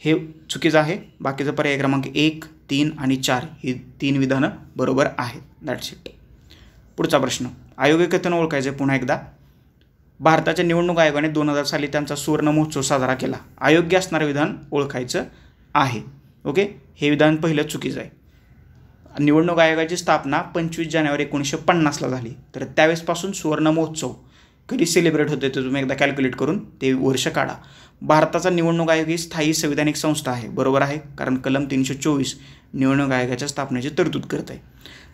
हे चुकीचं आहे. बाकीचं पर्याय क्रमांक 1, 3 आणि 4 ही 3 विधानं बरोबर आहेत. That's it. पुढचा प्रश्न, अयोग्य कथन ओळखायचं आहे. पुन्हा एकदा, भारताच्या निवडणूक आयोगाने 2000 साली त्यांचा सुवर्ण महोत्सव साजरा केला. अयोग्य असणारं विधान ओळखायचं आहे. ओके, हे विधान पहिलं चुकीचं आहे. निवडणूक आयोगाची स्थापना 25 जानेवारी 1950ला झाली, तर त्यावेळेसपासून सुवर्ण महोत्सव कधी सेलिब्रेट होते ते तुम्ही एकदा कॅल्क्युलेट करून ते वर्ष काढा. भारताचा निवडणूक आयोग ही स्थायी संविधानिक संस्था आहे, बरोबर आहे, कारण कलम 324 निवडणूक आयोगाच्या स्थापनेची तरतूद करत आहे.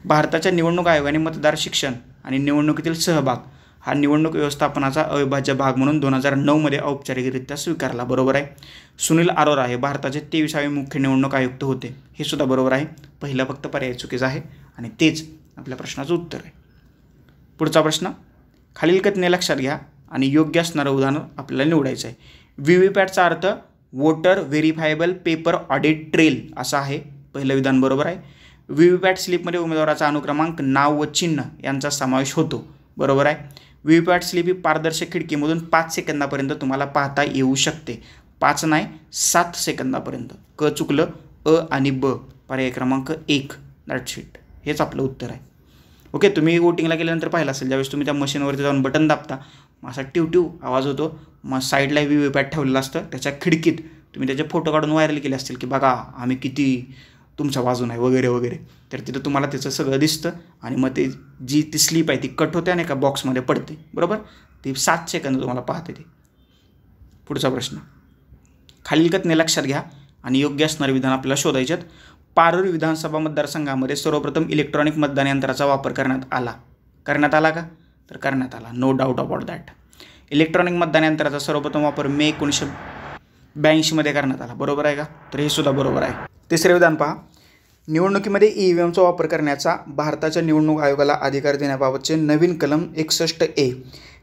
भारताच्या निवडणूक आयोगाने मतदार शिक्षण आणि निवडणुकीतील सहभाग हा निवडणूक व्यवस्थापनाचा अविभाज्य भाग म्हणून 2009मध्ये औपचारिकरित्या स्वीकारला, बरोबर आहे. सुनील अरोरा हे भारताचे 23वे मुख्य निवडणूक आयुक्त होते, हे सुद्धा बरोबर आहे. पहिला फक्त पर्याय चुकीचा आहे आणि तेच आपल्या प्रश्नाचं उत्तर आहे. पुढचा प्रश्न, खालील कथने लक्षात घ्या आणि योग्य असणारं उदाहरण आपल्याला निवडायचं आहे. व्हीव्हीपॅटचा अर्थ वोटर व्हेरिफायबल पेपर ऑडिट ट्रेल असा आहे. पहिलं विधान बरोबर आहे. व्हीव्हीपॅट स्लिपमध्ये उमेदवाराचा अनुक्रमांक, नाव व चिन्ह यांचा समावेश होतो. बरोबर आहे. व्हीव्हीपॅट स्लिप ही पारदर्शक खिडकीमधून 5 सेकंदापर्यंत तुम्हाला पाहता येऊ शकते. 5 नाही 7 सेकंदापर्यंत. क चुकलं, अ आणि ब, पर्याय क्रमांक 1. That's it. हेच आपलं उत्तर आहे. ओके, तुम्ही वोटिंगला गेल्यानंतर पाहिलं असेल, ज्यावेळेस तुम्ही त्या मशीनवरती जाऊन बटन दाबता, मग असा टिव आवाज होतो. मग साईडला व्हीव्हीपॅट ठेवलेलं असतं, त्याच्या खिडकीत तुम्ही त्याचे फोटो काढून व्हायरल केले असतील की बघा आम्ही किती तुमच्या बाजून आहे वगैरे वगैरे. तर तिथं तुम्हाला त्याचं सगळं दिसतं आणि मग ते जी ती स्लिप आहे ती कट होते आणि एका बॉक्समध्ये पडते. बरोबर, ती 7 सेकंद तुम्हाला पाहते ते. पुढचा प्रश्न, खालील कथने लक्षात घ्या आणि योग्य असणारे विधान आपल्याला शोधायचे आहेत. पारूर विधानसभा मतदारसंघामध्ये सर्वप्रथम इलेक्ट्रॉनिक मतदान यंत्राचा वापर करण्यात आला. करण्यात आला का? तर करण्यात आला. No doubt about that. Electronic मतदान यंत्राचा सर्वप्रथम वापर मे 1982 करण्यात आला. बरोबर आहे का? तर हे सुद्धा बरोबर आहे. तिसरे विधान पहा, निवडणुकीमध्ये EVMचा वापर करण्याचा भारताच्या निवडणूक आयोगाला अधिकार देण्याबाबतचे नवीन कलम 61A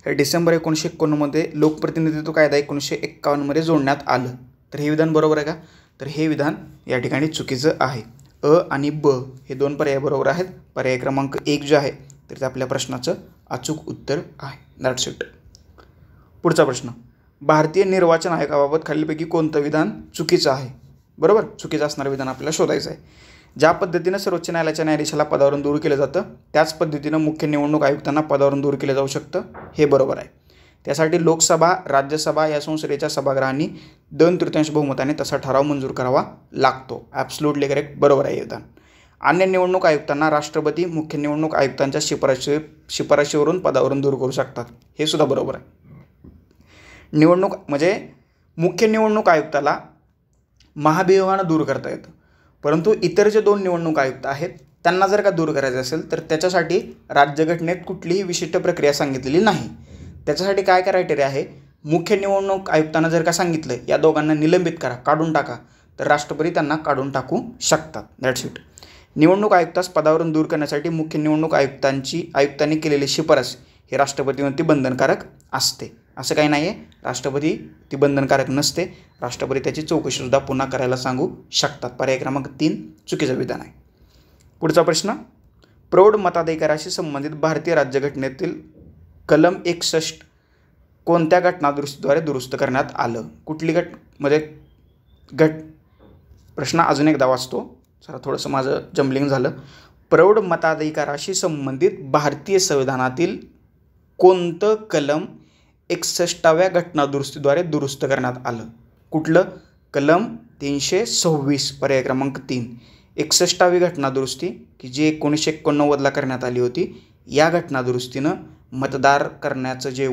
हे डिसेंबर 1991 लोकप्रतिनिधित्व कायदा 1951 जोडण्यात आलं. तर हे विधान बरोबर आहे का? तर हे विधान या ठिकाणी चुकीचं आहे. अ आणि ब हे 2 पर्याय बरोबर आहेत. पर्याय क्रमांक 1 जे आहे तर ते आपल्या प्रश्नाचं अचूक उत्तर आहे. That's it. पुढचा प्रश्न, भारतीय निर्वाचन आयोगाबाबत खालीलपैकी कोणतं विधान चुकीचं आहे? बरोबर, चुकीचं असणारं विधान आपल्याला शोधायचं आहे. ज्या पद्धतीनं सर्वोच्च न्यायालयाच्या न्यायाधीशाला पदावरून दूर केलं जातं त्याच पद्धतीनं मुख्य निवडणूक आयुक्तांना पदावरून दूर केलं जाऊ शकतं. हे बरोबर आहे. त्यासाठी लोकसभा, राज्यसभा या संसदेच्या सभागृहांनी 2/3 बहुमताने तसा ठराव मंजूर करावा लागतो. Absolutely correct. बरोबर आहे विधान. अन्य निवडणूक आयुक्तांना राष्ट्रपती मुख्य निवडणूक आयुक्तांच्या शिफारशीवरून पदावरून दूर करू शकतात. हे सुद्धा बरोबर आहे. निवडणूक म्हणजे मुख्य निवडणूक आयुक्ताला महाभियोगानं दूर करता येतं, परंतु इतर जे 2 निवडणूक आयुक्त आहेत त्यांना जर का दूर करायचं असेल तर त्याच्यासाठी राज्यघटनेत कुठलीही विशिष्ट प्रक्रिया सांगितलेली नाही. त्याच्यासाठी काय क्रायटेरिया आहे, मुख्य निवडणूक आयुक्तांना जर का सांगितलं या दोघांना निलंबित करा, काढून टाका, तर राष्ट्रपती त्यांना काढून टाकू शकतात. That's it. निवडणूक आयुक्तास पदावरून दूर करण्यासाठी मुख्य निवडणूक आयुक्तांनी केलेली शिफारस ही राष्ट्रपतीवरती बंधनकारक असते. असं काही नाही आहे, राष्ट्रपती ती बंधनकारक नसते. राष्ट्रपती त्याची चौकशीसुद्धा पुन्हा करायला सांगू शकतात. पर्याय क्रमांक 3 चुकीचं विधान आहे. पुढचा प्रश्न, प्रौढ मताधिकाराशी संबंधित भारतीय राज्यघटनेतील कलम 61 कोणत्या घटनादुरुस्तीद्वारे दुरुस्त करण्यात आलं? कुठली प्रश्न अजून एकदा वाचतो, जरा थोडंसं माझं जम्बलिंग झालं. प्रौढ मताधिकाराशी संबंधित भारतीय संविधानातील कोणतं कलम 61व्या घटनादुरुस्तीद्वारे दुरुस्त करण्यात आलं? कुठलं? कलम 326. पर्याय क्रमांक 3. 61वी घटनादुरुस्ती की जी 1989ला करण्यात आली होती. या घटनादुरुस्तीनं मतदान करण्याचं जे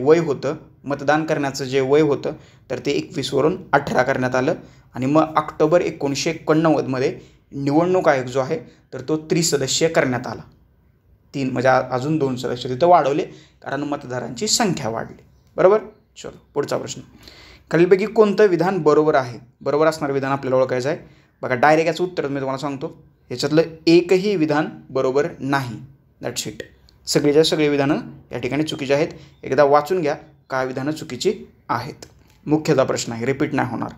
वय होतं तर ते 21 वरून 18 करण्यात आलं. आणि मग ऑक्टोबर 1989 निवडणूक आयोग जो आहे तर तो 3 सदस्यीय करण्यात आला. 3 म्हणजे अजून 2 सदस्य तिथं वाढवले कारण मतदारांची संख्या वाढली. बरोबर. चलो पुढचा प्रश्न, खालीलपैकी कोणतं विधान बरोबर आहे? बरोबर असणारं विधान आपल्याला ओळखायचं आहे. बघा डायरेक्ट याचं उत्तर मी तुम्हाला सांगतो. याच्यातलं एकही विधान बरोबर नाही. That's it. सगळे विधानं या ठिकाणी चुकीची आहेत. एकदा वाचून घ्या काय विधानं चुकीची आहेत. मुख्यतः प्रश्न आहे, रिपीट नाही होणार.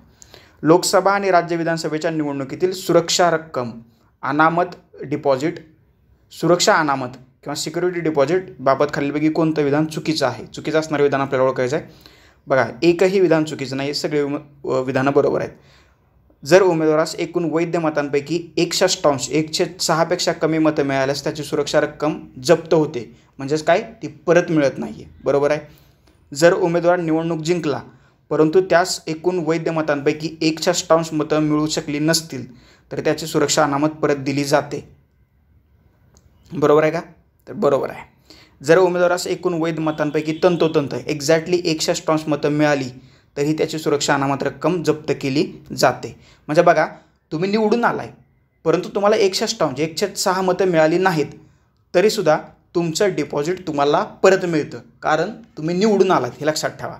लोकसभा आणि राज्य विधानसभेच्या निवडणुकीतील सुरक्षा अनामत किंवा सिक्युरिटी डिपॉझिट बाबत खालीलपैकी कोणतं विधान चुकीचं आहे? चुकीचं असणारं विधान आपल्याला ओळखायचं आहे. बघा एकही विधान चुकीचं नाही, सगळे विधानं बरोबर आहेत. जर उमेदवारास एकूण वैध मतांपैकी 1/6पेक्षा कमी मतं मिळाल्यास त्याची सुरक्षा रक्कम जप्त होते. म्हणजेच काय, ती परत मिळत नाही आहे. बरोबर आहे. जर उमेदवार निवडणूक जिंकला परंतु त्यास एकूण वैध मतांपैकी 1/6 मतं मिळू शकली नसतील तर त्याची सुरक्षा अनामत परत दिली जाते. बरोबर आहे का? तर बरोबर आहे. जर उमेदवारास एकूण वैध मतांपैकी तंतोतंत एक्झॅक्टली 1/6 मतं मिळाली तरी त्याची सुरक्षा अनामत रक्कम जप्त केली जाते. म्हणजे बघा तुम्ही निवडून आलाय परंतु तुम्हाला 1/6 मतं मिळाली नाहीत तरीसुद्धा तुमचं डिपॉझिट तुम्हाला परत मिळतं कारण तुम्ही निवडून आलात, हे लक्षात ठेवा.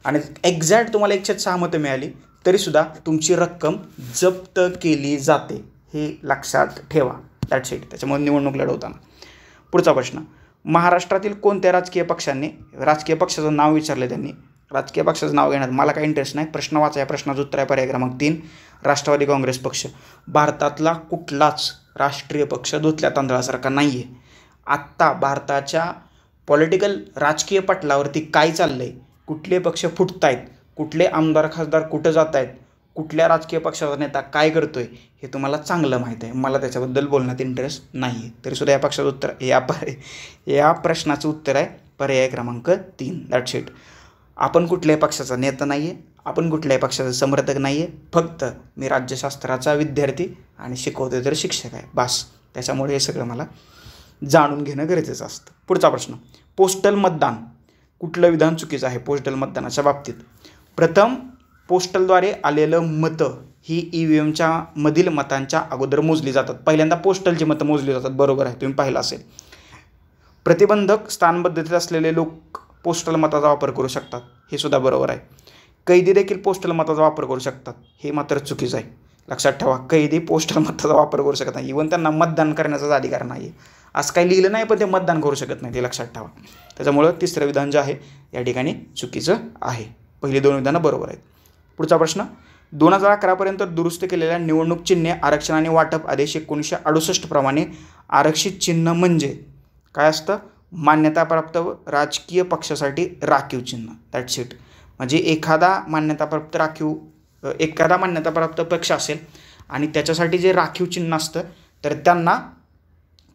आणि एक्झॅक्ट तुम्हाला 1/6 मतं मिळाली तरीसुद्धा तुमची रक्कम जप्त केली जाते, हे लक्षात ठेवा. That's it. त्याच्यामुळे निवडणूक लढवताना पुढचा प्रश्न, महाराष्ट्रातील कोणत्या राजकीय पक्षाचं नाव विचारले त्यांनी. राजकीय पक्षाचं नाव घेण्यात मला काही इंटरेस्ट नाही. प्रश्न वाचा. या प्रश्नाचं उत्तर आहे पर्याय क्रमांक 3 राष्ट्रवादी काँग्रेस पक्ष. भारतातला कुठलाच राष्ट्रीय पक्ष धुतल्या तांदळासारखा नाही आहे. आत्ता भारताच्या पॉलिटिकल राजकीय पटलावरती काय चाललं आहे, कुठले पक्ष फुटत आहेत, कुठले आमदार खासदार कुठं जात आहेत, कुठल्या राजकीय पक्षाचा नेता काय करतो आहे, हे तुम्हाला चांगलं माहीत आहे. मला त्याच्याबद्दल बोलण्यात इंटरेस्ट नाही आहे. तरीसुद्धा या पक्षाचं उत्तर या प्रश्नाचं उत्तर आहे पर्याय क्रमांक 3. That's it. आपण कुठल्याही पक्षाचा नेता नाही आहे, आपण कुठल्याही पक्षाचा समर्थक नाही आहे. फक्त मी राज्यशास्त्राचा विद्यार्थी आणि शिकवते तर शिक्षक आहे, बस. त्याच्यामुळे हे सगळं मला जाणून घेणं गरजेचं असतं. पुढचा प्रश्न, पोस्टल मतदान कुठलं विधान चुकीचं आहे पोस्टल मतदानाच्या बाबतीत. प्रथम, पोस्टलद्वारे आलेलं मतं ही EVMच्या मधील मतांच्या अगोदर मोजली जातात. पहिल्यांदा पोस्टलची मतं मोजली जातात, बरोबर आहे, तुम्ही पाहिलं असेल. प्रतिबंधक स्थानबद्धतेत असलेले लोक पोस्टल मताचा वापर करू शकतात, हे सुद्धा बरोबर आहे. कैदी देखील पोस्टल मताचा वापर करू शकतात, हे मात्र चुकीचं आहे. लक्षात ठेवा, कैदी पोस्टल मताचा वापर करू शकत नाही. इव्हन त्यांना मतदान करण्याचाच अधिकार नाही आहे. असं काही लिहिलं नाही, पण ते मतदान करू शकत नाही, ते लक्षात ठेवा. त्याच्यामुळं तिसरं विधान जे आहे या ठिकाणी चुकीचं आहे. पहिली 2 विधानं बरोबर आहेत. पुढचा प्रश्न, 2011पर्यंत दुरुस्त केलेल्या निवडणूक चिन्हे आरक्षण आणि वाटप आदेश 1968 प्रमाणे आरक्षित चिन्ह म्हणजे काय असतं, मान्यताप्राप्त राजकीय पक्षासाठी राखीव चिन्ह. That's it. म्हणजे एखादा मान्यताप्राप्त पक्ष असेल आणि त्याच्यासाठी जे राखीव चिन्ह असतं तर त्यांना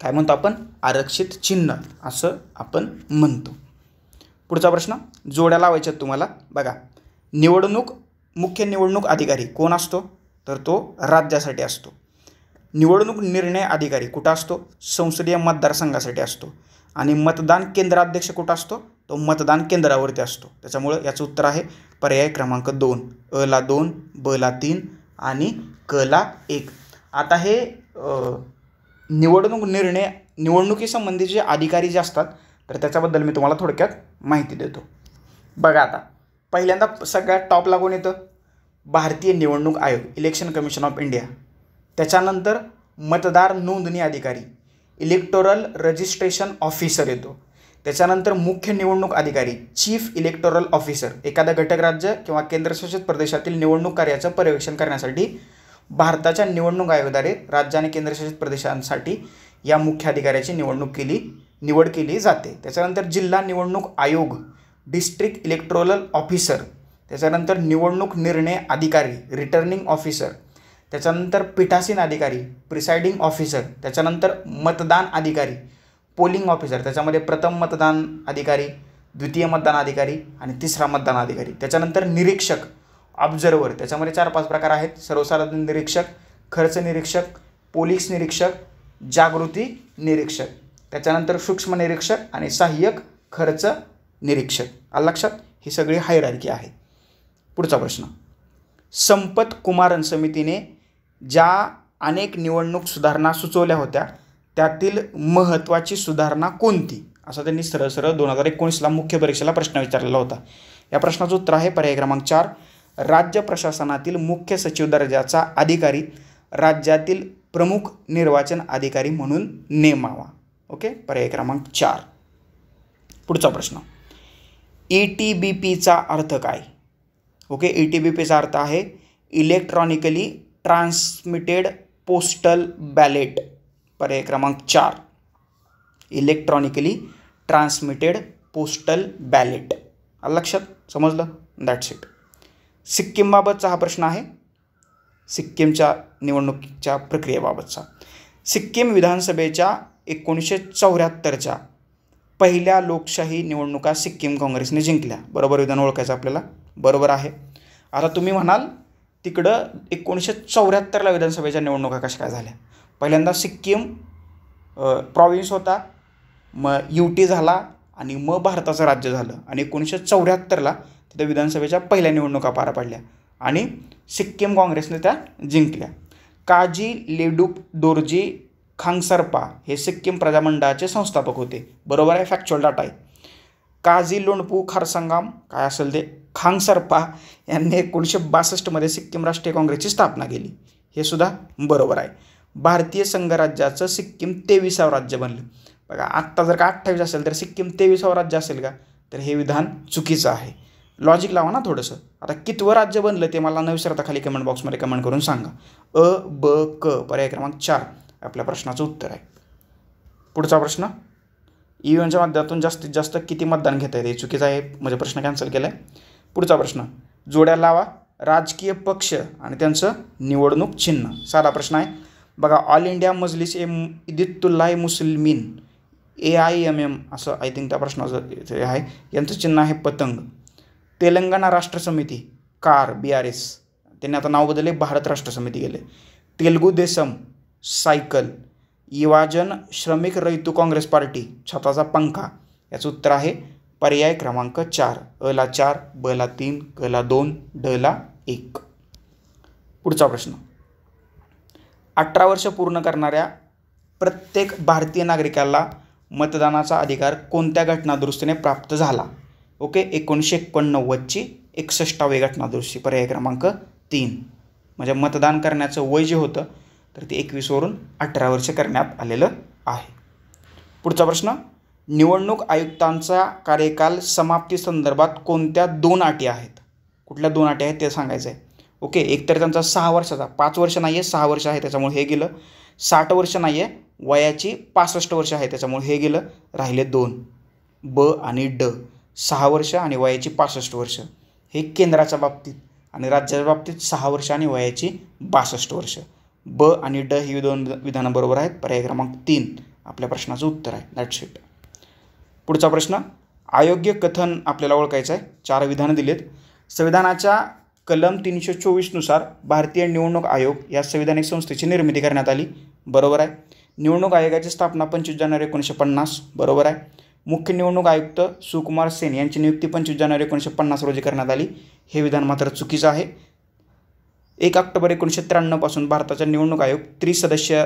काय म्हणतो आपण, आरक्षित चिन्ह असं आपण म्हणतो. पुढचा प्रश्न, जोड्या लावायच्यात तुम्हाला. बघा, मुख्य निवडणूक अधिकारी कोण असतो, तर तो राज्यासाठी असतो. निवडणूक निर्णय अधिकारी कुठं असतो, संसदीय मतदारसंघासाठी असतो. आणि मतदान केंद्राध्यक्ष कुठं असतो, तो मतदान केंद्रावरती असतो. त्याच्यामुळं याचं उत्तर आहे पर्याय क्रमांक 2. अ ला 2, ब ला 3 आणि क ला 1. आता हे निवडणुकीसंबंधी जे अधिकारी जे असतात तर त्याच्याबद्दल मी तुम्हाला थोडक्यात माहिती देतो. बघा, आता पहिल्यांदा सगळ्यात टॉपला कोण येतं, भारतीय निवडणूक आयोग, इलेक्शन कमिशन ऑफ इंडिया. त्याच्यानंतर मतदार नोंदणी अधिकारी, इलेक्टोरल रजिस्ट्रेशन ऑफिसर येतो. त्याच्यानंतर मुख्य निवडणूक अधिकारी, चीफ इलेक्टोरल ऑफिसर. एखाद्या घटक राज्य किंवा केंद्रशासित प्रदेशातील निवडणूक कार्याचं पर्यवेक्षण करण्यासाठी भारताच्या निवडणूक आयोगाद्वारे राज्य आणि केंद्रशासित प्रदेशांसाठी या मुख्य अधिकाऱ्याची निवड केली जाते. त्याच्यानंतर जिल्हा निवडणूक आयोग, डिस्ट्रिक्ट इलेक्टोरल ऑफिसर. त्याच्यानंतर निवडणूक निर्णय अधिकारी, रिटर्निंग ऑफिसर. त्याच्यानंतर पीठासीन अधिकारी, प्रिसाइडिंग ऑफिसर. त्याच्यानंतर मतदान अधिकारी, पोलिंग ऑफिसर. त्याच्यामध्ये प्रथम मतदान अधिकारी, द्वितीय मतदान अधिकारी आणि तिसरा मतदान अधिकारी. त्याच्यानंतर निरीक्षक, ऑब्झर्वर. त्याच्यामध्ये 4-5 प्रकार आहेत. सर्वसाधारण निरीक्षक, खर्च निरीक्षक, पोलीस निरीक्षक, जागृती निरीक्षक. त्याच्यानंतर सूक्ष्म निरीक्षक आणि सहाय्यक खर्च निरीक्षक. आलं लक्षात, ही सगळी हायरार्की आहे. पुढचा प्रश्न, संपत कुमारन समितीने ज्या अनेक निवडणूक सुधारणा सुचवल्या होत्या त्यातील महत्त्वाची सुधारणा कोणती, असा त्यांनी सरळ 2019ला मुख्य परीक्षेला प्रश्न विचारलेला होता. या प्रश्नाचं उत्तर आहे पर्याय क्रमांक 4. राज्य प्रशासनातील मुख्य सचिव दर्जाचा अधिकारी राज्यातील प्रमुख निर्वाचन अधिकारी म्हणून नेमावा. ओके, पर्याय क्रमांक 4. पुढचा प्रश्न, ETBPचा अर्थ काय. ओके, ETBPचा अर्थ आहे इलेक्ट्रॉनिकली ट्रान्समिटेड पोस्टल बॅलेट. पर्याय क्रमांक 4, इलेक्ट्रॉनिकली ट्रान्समिटेड पोस्टल बॅलेट. आलं लक्षात, समजलं. That's it. सिक्कीमबाबतचा हा प्रश्न आहे, सिक्कीमच्या निवडणुकीच्या प्रक्रियेबाबतचा. सिक्कीम विधानसभेच्या 1974च्या पहिल्या लोकशाही निवडणुका सिक्कीम काँग्रेसने जिंकल्या. बरोबर विधान ओळखायचं आपल्याला. बरोबर आहे. आता तुम्ही म्हणाल तिकडं 1974ला विधानसभेच्या निवडणुका कशा काय झाल्या. पहिल्यांदा सिक्कीम प्रॉव्हिन्स होता, मग UT झाला आणि मग भारताचं राज्य झालं. आणि 1974ला तिथं विधानसभेच्या पहिल्या निवडणुका पार पडल्या आणि सिक्कीम काँग्रेसने त्या जिंकल्या. काजी लेडुप दोर्जी खांगसर्पा हे सिक्कीम प्रजामंडळाचे संस्थापक होते. बरोबर आहे, फॅक्च्युअल डाटा आहे. काजी लोणपू खारसंगाम काय असेल ते खांगसर्पा यांनी 1962मध्ये सिक्कीम राष्ट्रीय काँग्रेसची स्थापना केली. हे सुद्धा बरोबर आहे. भारतीय संघराज्याचं सिक्कीम 23वे राज्य बनलं. बघा आत्ता जर का 28 असेल तर सिक्कीम 23वं राज्य असेल का, तर हे विधान चुकीचं आहे. लॉजिक लावा ना थोडंसं. आता कितवं राज्य बनलं ते मला न विसरता खाली कमेंट बॉक्समध्ये कमेंट करून सांगा. अ ब क पर्याय क्रमांक 4 आपल्या प्रश्नाचं उत्तर आहे. पुढचा प्रश्न, EVMच्या माध्यमातून जास्तीत जास्त किती मतदान घेता येते, चुकीचं आहे म्हणजे प्रश्न कॅन्सल केला आहे. पुढचा प्रश्न, जोड्या लावा राजकीय पक्ष आणि त्यांचं निवडणूक चिन्ह. साधा प्रश्न आहे बघा. All India Majlis Ittehadul Muslimeen AIMM असं आय थिंक त्या प्रश्नाचं आहे. यांचं चिन्ह आहे पतंग. तेलंगणा राष्ट्र समिती कार BRS, त्यांनी आता नाव बदलले भारत राष्ट्र समिती गेले. तेलुगू देसम सायकल. युवाजन श्रमिक रयतू काँग्रेस पार्टी छताचा पंखा. याचं उत्तर आहे पर्याय क्रमांक 4. अ ला 4, ब ला 3, क ला 2, ड ला 1. पुढचा प्रश्न, 18 वर्ष पूर्ण करणाऱ्या प्रत्येक भारतीय नागरिकाला मतदानाचा अधिकार कोणत्या घटनादुरुस्तीने प्राप्त झाला. ओके, 1989ची 61वी घटनादुरुस्ती. पर्याय क्रमांक 3. म्हणजे मतदान करण्याचं वय जे होतं तर ते 21 वरून 18 वर्ष करण्यात आलेलं आहे. पुढचा प्रश्न, निवडणूक आयुक्तांचा कार्यकाल समाप्ती संदर्भात कोणत्या 2 अटी आहेत. कुठल्या 2 अटी आहेत ते सांगायचं आहे. ओके, एक तर त्यांचा 6 वर्षाचा, 5 वर्ष नाही आहे 6 वर्ष आहे त्याच्यामुळे हे गेलं. 60 वर्ष नाही आहे, वयाची 65 वर्ष आहे त्याच्यामुळे हे गेलं. राहिले 2 ब आणि ड. 6 वर्ष आणि वयाची 65 वर्ष हे केंद्राच्या बाबतीत, आणि राज्याच्या बाबतीत 6 वर्ष आणि वयाची 62 वर्ष. ब आणि ड ही 2 विधानं बरोबर आहेत. पर्याय क्रमांक 3 आपल्या प्रश्नाचं उत्तर आहे. That's it. पुढचा प्रश्न, अयोग्य कथन आपल्याला ओळखायचं आहे. 4 विधानं दिलेत. संविधानाच्या कलम 324 नुसार भारतीय निवडणूक आयोग या संविधानिक संस्थेची निर्मिती करण्यात आली. बरोबर आहे. निवडणूक आयोगाची स्थापना 25 जानेवारी 1950. बरोबर आहे. मुख्य निवडणूक आयुक्त सुकुमार सेन यांची नियुक्ती 25 जानेवारी 1950 रोजी करण्यात आली. हे विधान मात्र चुकीचं आहे. 1 ऑक्टोबर 1993 पासून भारताचा निवडणूक आयोग त्रिसदस्य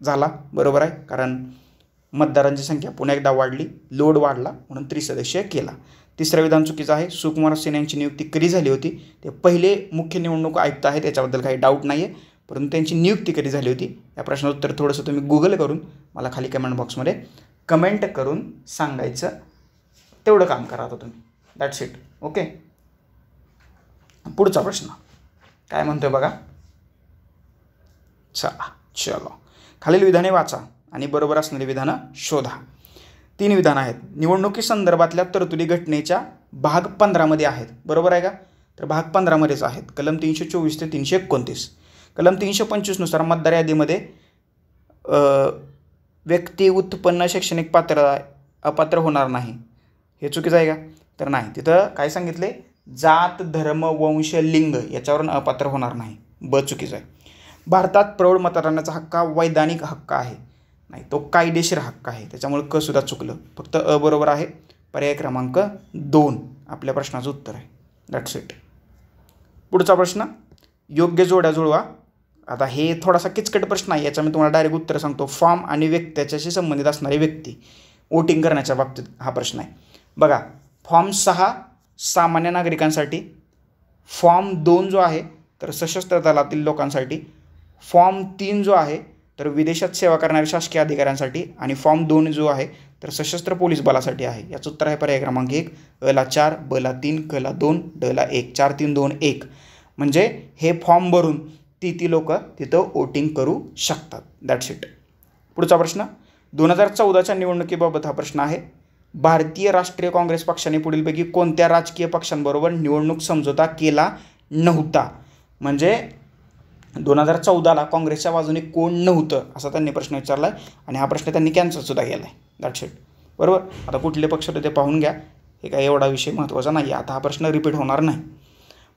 झाला. बरोबर आहे, कारण मतदारांची संख्या पुन्हा एकदा वाढली, लोड वाढला म्हणून त्रिसदस्य केला. तिसरं विधान चुकीचं आहे. सुकुमार सेन यांची नियुक्ती कधी झाली होती, ते पहिले मुख्य निवडणूक आयुक्त आहेत, याच्याबद्दल काही डाऊट नाही आहे, परंतु त्यांची नियुक्ती कधी झाली होती या प्रश्नाचं उत्तर थोडंसं तुम्ही गुगल करून मला खाली कमेंट बॉक्समध्ये कमेंट करून सांगायचं. तेवढं काम करा आता तुम्ही. That's it. ओके, पुढचा प्रश्न काय म्हणतोय बघा. चलो खालील विधाने वाचा आणि बरोबर असणारी विधानं शोधा. 3 विधानं आहेत. निवडणुकीसंदर्भातल्या तरतुदी घटनेच्या भाग 15 मध्ये आहेत. बरोबर आहे का, तर भाग 15 मध्येच आहेत. कलम 324 ते 329. कलम 325 नुसार मतदार यादीमध्ये व्यक्ती उत्पन्न शैक्षणिक पात्रता अपात्र होणार नाही. हे चुकीचं आहे का, तर नाही. तिथं काय सांगितले, जात धर्म वंश लिंग याच्यावरून अपात्र होणार नाही. ब चुकीचं आहे. भारतात प्रौढ मतदानाचा हक्क हा वैधानिक हक्क आहे. नाही, तो कायदेशीर हक्क आहे, त्याच्यामुळे क सुद्धा चुकलं. फक्त अ बरोबर आहे. पर्याय क्रमांक 2 आपल्या प्रश्नाचं उत्तर आहे. That's it. पुढचा प्रश्न, योग्य जोड्या जुळवा. आता हे थोडासा किचकट प्रश्न आहे, याचा मी तुम्हाला डायरेक्ट उत्तर सांगतो. फॉर्म आणि व्यक्ती त्याच्याशी संबंधित असणारी व्यक्ती वोटिंग करण्याच्या बाबतीत हा प्रश्न आहे. बघा, फॉर्म 6 सामान्य नागरिकांसाठी, फॉर्म 2 जो आहे तर सशस्त्र दलातील लोकांसाठी, फॉर्म 3 जो आहे तर विदेशात सेवा करणाऱ्या शासकीय अधिकाऱ्यांसाठी, आणि फॉर्म 2 जो आहे तर सशस्त्र पोलीस बलासाठी आहे. याचं उत्तर आहे पर्याय क्रमांक 1. अ ला 4, ब ला 3, क ला 2, ड ला 1. 4 3 2 1. म्हणजे हे फॉर्म भरून ती लोक तिथं वोटिंग करू शकतात. That's it. पुढचा प्रश्न, 2014च्या निवडणुकीबाबत हा प्रश्न आहे. भारतीय राष्ट्रीय काँग्रेस पक्षाने पुढीलपैकी कोणत्या राजकीय पक्षांबरोबर निवडणूक समझोता केला नव्हता. म्हणजे 2014ला काँग्रेसच्या बाजूने कोण नव्हतं असा त्यांनी प्रश्न विचारला आहे, आणि हा प्रश्न त्यांनी कॅन्सलसुद्धा केला आहे. That's it. बरोबर. आता कुठले पक्ष होते ते पाहून घ्या, हे काय एवढा विषय महत्त्वाचा नाही. आता हा प्रश्न रिपीट होणार नाही.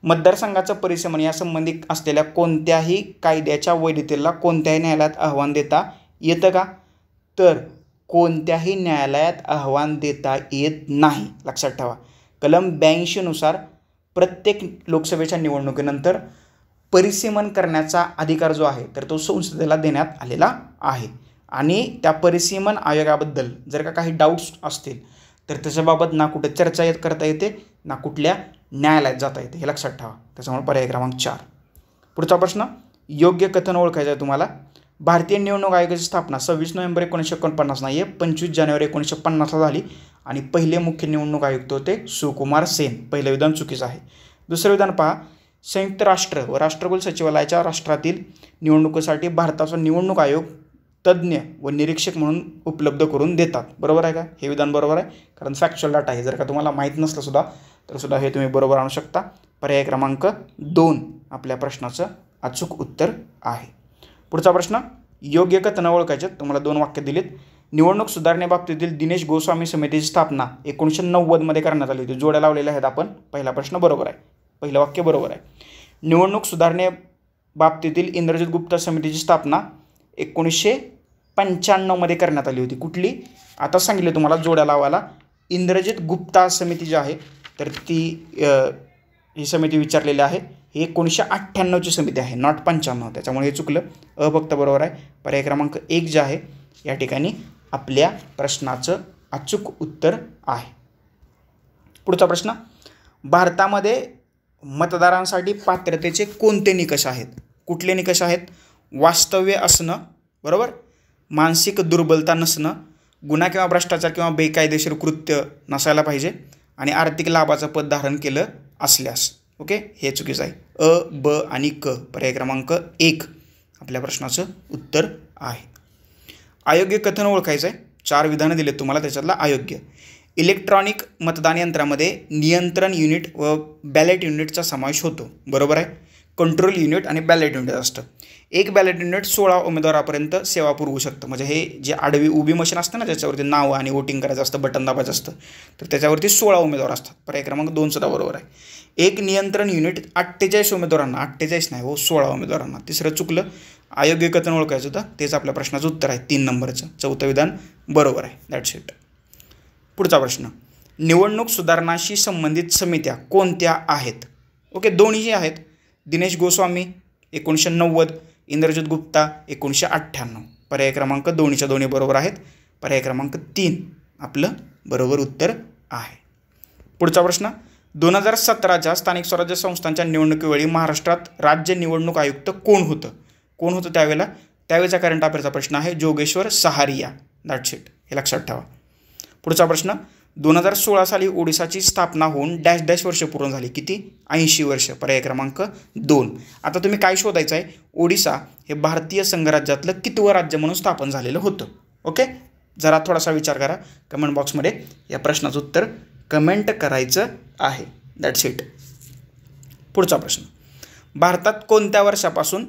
मतदारसंघाचं परिसीमन यासंबंधी असलेल्या कोणत्याही कायद्याच्या वैधतेला कोणत्याही न्यायालयात आव्हान देता येतं का, तर कोणत्याही न्यायालयात आव्हान देता येत नाही. लक्षात ठेवा. कलम 82 नुसार प्रत्येक लोकसभेच्या निवडणुकीनंतर परिसीमन करण्याचा अधिकार जो आहे तर तो संसदेला देण्यात आलेला आहे, आणि त्या परिसीमन आयोगाबद्दल जर का काही डाऊट्स असतील तर त्याच्याबाबत ना कुठे चर्चा करता येते ना कुठल्या न्यायालयात जाता येते. हे लक्षात ठेवा. त्याच्यामुळे पर्याय क्रमांक 4. पुढचा प्रश्न, योग्य कथन ओळखायचं आहे तुम्हाला. भारतीय निवडणूक आयोगाची स्थापना 26 नोव्हेंबर 1949 नाही आहे, 25 जानेवारी 1950 झाली आणि पहिले मुख्य निवडणूक आयुक्त होते सुकुमार सेन. पहिलं विधान चुकीचं आहे. दुसरं विधान पहा, संयुक्त राष्ट्र व राष्ट्रकुल सचिवालयाच्या राष्ट्रातील निवडणुकीसाठी भारताचा निवडणूक आयोग तज्ज्ञ व निरीक्षक म्हणून उपलब्ध करून देतात. बरोबर आहे का? हे विधान बरोबर आहे, कारण फॅक्च्युअल डाटा आहे. जर का तुम्हाला माहीत नसलं सुद्धा तर सुद्धा हे तुम्ही बरोबर आणू शकता. पर्याय क्रमांक 2 आपल्या प्रश्नाचं अचूक उत्तर आहे. पुढचा प्रश्न, योग्य कथनं ओळखायचे. तुम्हाला 2 वाक्य दिलीत. निवडणूक सुधारणेबाबतीतील दिनेश गोस्वामी समितीची स्थापना 1990 मध्ये करण्यात आली होती. जोड्या लावलेल्या आहेत आपण. पहिला प्रश्न बरोबर आहे, पहिलं वाक्य बरोबर आहे. निवडणूक सुधारणेबाबतीतील इंद्रजित गुप्ता समितीची स्थापना 1995 मध्ये करण्यात आली होती. कुठली? आता सांगितले तुम्हाला जोड्या लावायला. इंद्रजित गुप्ता समिती जी आहे तर ती ही समिती विचारलेली आहे. ही 1998ची समिती आहे, नॉट 95. त्याच्यामुळे हे चुकलं. फक्त बरोबर आहे. पर्याय क्रमांक 1 जे आहे या ठिकाणी आपल्या प्रश्नाचं अचूक उत्तर आहे. पुढचा प्रश्न, भारतामध्ये मतदारांसाठी पात्रतेचे कोणते निकष आहेत? कुठले निकष आहेत? वास्तव्य असणं, बरोबर, मानसिक दुर्बलता नसणं, गुन्हा किंवा भ्रष्टाचार किंवा बेकायदेशीर कृत्य नसायला पाहिजे आणि आर्थिक लाभाचं पद धारण केलं असल्यास. ओके, हे चुकीचं आहे. ब आणि क. पर्याय क्रमांक 1 आपल्या प्रश्नाचं उत्तर आहे. अयोग्य कथन ओळखायचं आहे. 4 विधानं दिलेत तुम्हाला, त्याच्यातला अयोग्य. इलेक्ट्रॉनिक मतदान यंत्रामध्ये नियंत्रण युनिट व बॅलेट युनिटचा समावेश होतो. बरोबर आहे. कंट्रोल युनिट आणि बॅलेट युनिट असतं. एक बॅलेट युनिट 16 उमेदवारापर्यंत सेवा पुरवू शकतं. म्हणजे हे जे आडवी उभी मशीन असतं ना, ज्याच्यावरती नाव आणि वोटिंग करायचं असतं, बटन दाबायचं असतं, तर त्याच्यावरती 16 उमेदवार असतात. पर्याय क्रमांक 2 सुद्धा बरोबर आहे. एक नियंत्रण युनिट 48 उमेदवारांना, 48 नाही हो, 16 उमेदवारांना. तिसरं चुकलं. अयोग्य कथन ओळखायचं होतं, तेच आपल्या प्रश्नाचं उत्तर आहे 3 नंबरचं. चौथं विधान बरोबर आहे. That's it. पुढचा प्रश्न, निवडणूक सुधारणाशी संबंधित समित्या कोणत्या आहेत? ओके, दोन्हीही आहेत. दिनेश गोस्वामी 1990, इंद्रजित गुप्ता 1998. पर्याय क्रमांक 2च्या दोन्ही बरोबर आहेत. पर्याय क्रमांक 3 आपलं बरोबर उत्तर आहे. पुढचा प्रश्न, 2017च्या स्थानिक स्वराज्य संस्थांच्या निवडणुकीवेळी महाराष्ट्रात राज्य निवडणूक आयुक्त कोण होतं? कोण होतं त्यावेळेला? त्यावेळेचा करंट अफेअरचा प्रश्न आहे. जोगेश्वर सहारिया. That's it. हे लक्षात ठेवा. पुढचा प्रश्न, 2016 साली ओडिसाची स्थापना होऊन डॅश डॅश वर्ष पूर्ण झाली. किती? 80 वर्ष. पर्याय क्रमांक 2. आता तुम्ही काय शोधायचं आहे? ओडिसा हे भारतीय संघराज्यातलं कितवं राज्य म्हणून स्थापन झालेलं होतं. ओके, जरा थोडासा विचार करा. कमेंट बॉक्समध्ये या प्रश्नाचं उत्तर कमेंट करायचं आहे. That's it. पुढचा प्रश्न, भारतात कोणत्या वर्षापासून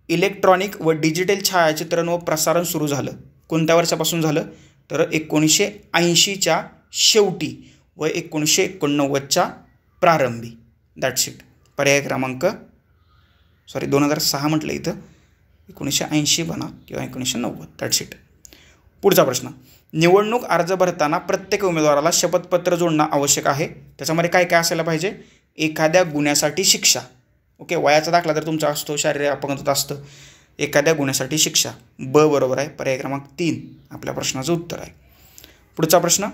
इलेक्ट्रॉनिक व डिजिटल छायाचित्रण व प्रसारण सुरू झालं? कोणत्या वर्षापासून झालं? तर 1980च्या शेवटी व 1989च्या प्रारंभी. That's it. पर्याय क्रमांक 2006 म्हटलं इथं, 1980 म्हणा किंवा 1990. That's it. पुढचा प्रश्न, निवडणूक अर्ज भरताना प्रत्येक उमेदवाराला शपथपत्र जोडणं आवश्यक आहे. त्याच्यामध्ये काय काय असायला पाहिजे? एखाद्या गुन्ह्यासाठी शिक्षा. ओके, वयाचा दाखला जर तुमचा असतो, शारीरिक अपंगत्व असतं, एखाद्या गुन्ह्यासाठी शिक्षा. ब बरोबर आहे. पर्याय क्रमांक 3 आपल्या प्रश्नाचं उत्तर आहे. पुढचा प्रश्न,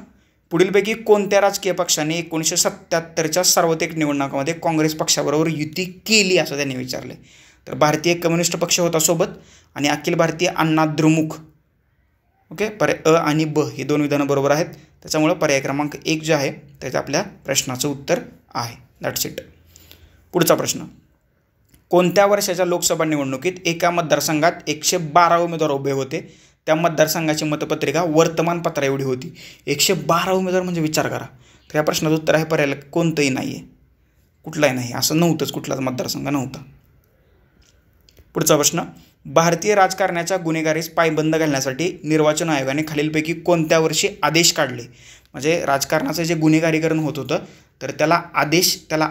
पुढीलपैकी कोणत्या राजकीय पक्षाने 1977च्या सार्वत्रिक निवडणुकांमध्ये काँग्रेस पक्षाबरोबर युती केली असं त्यांनी विचारले? तर भारतीय कम्युनिस्ट पक्ष होता सोबत आणि अखिल भारतीय अण्णा द्रमुक. ओके, पर्याय आणि ब ही 2 विधानं बरोबर आहेत. त्याच्यामुळं पर्याय क्रमांक 1 जे आहे त्याचं आपल्या प्रश्नाचं उत्तर आहे. That's it. पुढचा प्रश्न, कोणत्या वर्षाच्या लोकसभा निवडणुकीत एका मतदारसंघात 112 उमेदवार उभे होते? त्या मतदारसंघाची मतपत्रिका वर्तमानपत्रा एवढी होती. 112 उमेदवार म्हणजे विचार करा. तर या प्रश्नाचं उत्तर आहे पर्याय कोणतंही नाही आहे, कुठलाही नाही. असं नव्हतंच, कुठलाच मतदारसंघ नव्हता. पुढचा प्रश्न, भारतीय राजकारणाच्या गुन्हेगारीस पायबंद घालण्यासाठी निर्वाचन आयोगाने खालीलपैकी कोणत्या वर्षी आदेश काढले? म्हणजे राजकारणाचं जे गुन्हेगारीकरण होत होतं तर त्याला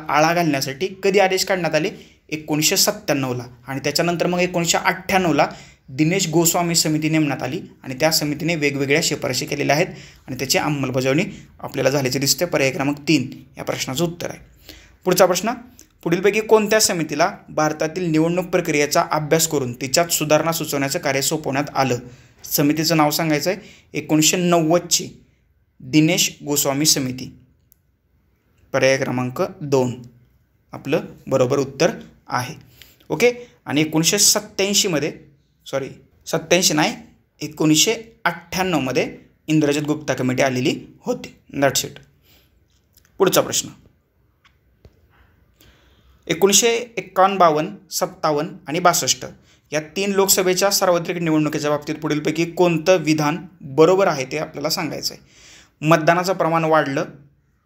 आळा घालण्यासाठी कधी आदेश काढण्यात आले? 1997ला. आणि त्याच्यानंतर मग 1998ला दिनेश गोस्वामी समिती नेमण्यात आली आणि त्या समितीने वेगवेगळ्या शिफारशी केलेल्या आहेत आणि त्याची अंमलबजावणी आपल्याला झाल्याचे दिसते. पर्याय क्रमांक 3 या प्रश्नाचं उत्तर आहे. पुढचा प्रश्न, पुढीलपैकी कोणत्या समितीला भारतातील निवडणूक प्रक्रियेचा अभ्यास करून तिच्यात सुधारणा सुचवण्याचं कार्य सोपवण्यात आलं? समितीचं नाव सांगायचं आहे. 1990ची दिनेश गोस्वामी समिती. पर्याय क्रमांक 2 आपलं बरोबर उत्तर आहे. ओके, आणि 1987मध्ये 87 नाही, 1998 इंद्रजित गुप्ता कमिटी आलेली होती. That's it. पुढचा प्रश्न 1951, 57 आणि 62 या 3 लोकसभेच्या सार्वत्रिक निवडणुकीच्या बाबतीत पुढीलपैकी कोणतं विधान बरोबर आहे ते आपल्याला सांगायचं आहे. मतदानाचं प्रमाण वाढलं,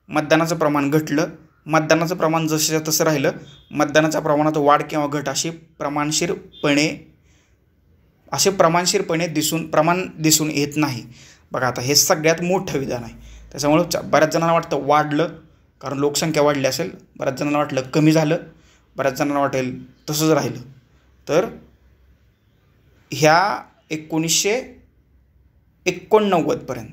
मतदानाचं प्रमाण घटलं, मतदानाचं प्रमाण जसं तसं राहिलं, मतदानाच्या प्रमाणात वाढ किंवा घट असे प्रमाणशीरपणे दिसून येत नाही. बघा आता हे सगळ्यात मोठं विधान आहे. त्याच्यामुळं बऱ्याच जणांना वाटतं वाढलं कारण लोकसंख्या वाढली असेल, बऱ्याच जणांना वाटलं कमी झालं, बऱ्याच जणांना वाटेल तसंच राहिलं. तर ह्या 1989 पर्यंत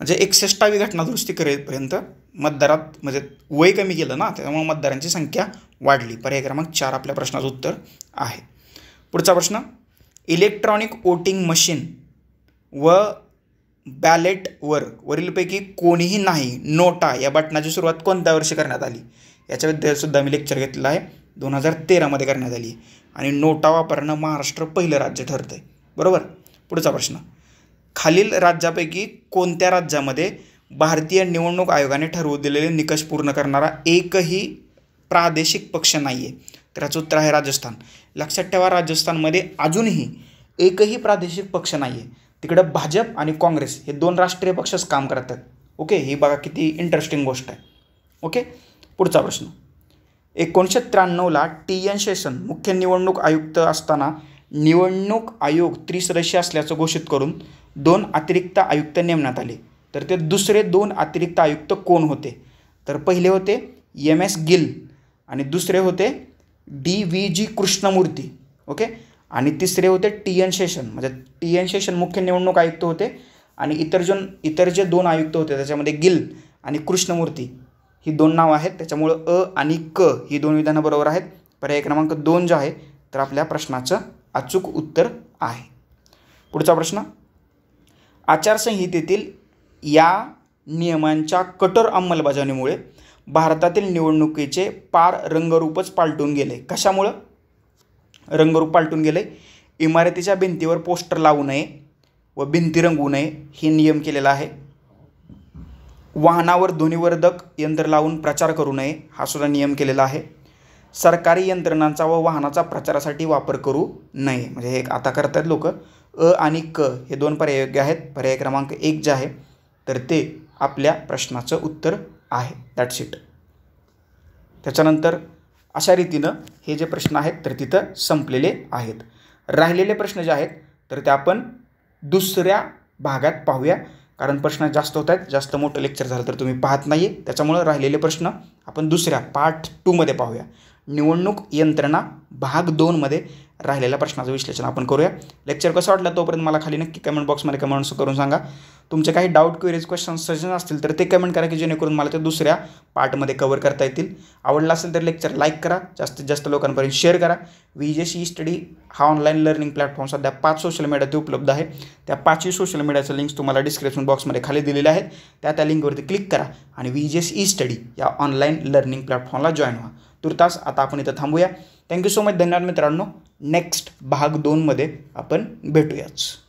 म्हणजे 61वी घटना दुरुस्ती करेपर्यंत मतदारात म्हणजे वय कमी केलं ना, त्यामुळे मतदारांची संख्या वाढली. पर्याय क्रमांक 4 आपल्या प्रश्नाचं उत्तर आहे. पुढचा प्रश्न इलेक्ट्रॉनिक वोटिंग मशीन व बॅलेटवर वरीलपैकी कोणीही नाही नोटा या बटनाची सुरुवात कोणत्या वर्षी करण्यात आली. याच्याबद्दल सुद्धा मी लेक्चर घेतलेलं आहे. 2013 करण्यात आली आणि नोटा वापरणं महाराष्ट्र पहिलं राज्य ठरतं आहे. बरोबर. पुढचा प्रश्न खालील राज्यापैकी कोणत्या राज्यामध्ये भारतीय निवडणूक आयोगाने ठरवू दिलेले निकष पूर्ण करणारा एकही प्रादेशिक पक्ष नाही आहे. तर याचं उत्तर आहे राजस्थान. लक्षात ठेवा राजस्थानमध्ये अजूनही एकही प्रादेशिक पक्ष नाही आहे. तिकडं भाजप आणि काँग्रेस हे 2 राष्ट्रीय पक्षच काम करतात. ओके, ही बघा किती इंटरेस्टिंग गोष्ट आहे. ओके. पुढचा प्रश्न 1993 TN शेषन मुख्य निवडणूक आयुक्त असताना निवडणूक आयोग त्रिसदस्यीय असल्याचं घोषित करून 2 अतिरिक्त आयुक्त नेमण्यात आले. तर ते दुसरे 2 अतिरिक्त आयुक्त कोण होते. तर पहिले होते MS गिल आणि दुसरे होते DVG कृष्णमूर्ती. ओके. आणि तिसरे होते TN शेषन. म्हणजे TN शेषन मुख्य निवडणूक आयुक्त होते आणि इतर जे 2 आयुक्त होते त्याच्यामध्ये गिल आणि कृष्णमूर्ती ही 2 नावं आहेत. त्याच्यामुळं अ आणि क ही 2 विधानं बरोबर आहेत. पर्याय क्रमांक 2 जे आहे तर आपल्या प्रश्नाचं अचूक उत्तर आहे. पुढचा प्रश्न आचारसंहितेतील या नियमांच्या कठोर अंमलबजावणीमुळे भारतातील निवडणुकीचे पार रंगरूपच पालटून गेले. कशामुळं रंगरूप पालटून गेले. इमारतीच्या भिंतीवर पोस्टर लावू नये व भिंती रंगवू नये हे नियम केलेला आहे. वाहनावर ध्वनिवर्धक यंत्र लावून प्रचार करू नये हा सुद्धा नियम केलेला आहे. सरकारी यंत्रणांचा व वाहनाचा प्रचारासाठी वापर करू नये. म्हणजे हे आता करतात लोक. अ आणि क हे 2 पर्याय योग्य आहेत. पर्याय क्रमांक 1 जे आहे तर ते आपल्या प्रश्नाचं उत्तर आहे. That's it. त्याच्यानंतर अशा रीतीनं हे जे प्रश्न आहेत तर तिथं संपलेले आहेत. राहिलेले प्रश्न जे आहेत तर ते आपण दुसऱ्या भागात पाहूया. कारण प्रश्न जास्त होत आहेत. जास्त मोठं लेक्चर झालं तर तुम्ही पाहत नाही आहे. त्याच्यामुळं राहिलेले प्रश्न आपण दुसऱ्या पार्ट 2 पाहूया. निवडणूक यंत्रणा भाग 2 राहिलेल्या प्रश्नाचं विश्लेषण आपण करूया. लेक्चर कसं वाटलं तोपर्यंत मला खाली नक्की कमेंट बॉक्समध्ये कमेंट्स करून सांगा. तुमचे काही डाऊट क्वेरीज क्वेश्चन्स सजेशन असतील तर ते कमेंट करा की जेणेकरून मला ते दुसऱ्या पार्टमध्ये कव्हर करता येतील. आवडला असेल तर लेक्चर लाईक करा, जास्तीत जास्त लोकांपर्यंत शेअर करा. VJS E-स्टडी हा ऑनलाईन लर्निंग प्लॅटफॉर्म सध्या 5 सोशल मीडियावरती उपलब्ध आहे. त्या 5ही सोशल मीडियाचं लिंक्स तुम्हाला डिस्क्रिप्शन बॉक्समध्ये खाली दिलेले आहेत. त्या लिंकवरती क्लिक करा आणि VJS E-स्टडी या ऑनलाईन लर्निंग प्लॅटफॉर्मला जॉईन व्हा. तुर्तास आता आपण इथं थांबूया. Thank you so much. धन्यवाद मित्रांनो. नेक्स्ट भाग 2 आपण भेटूयाच.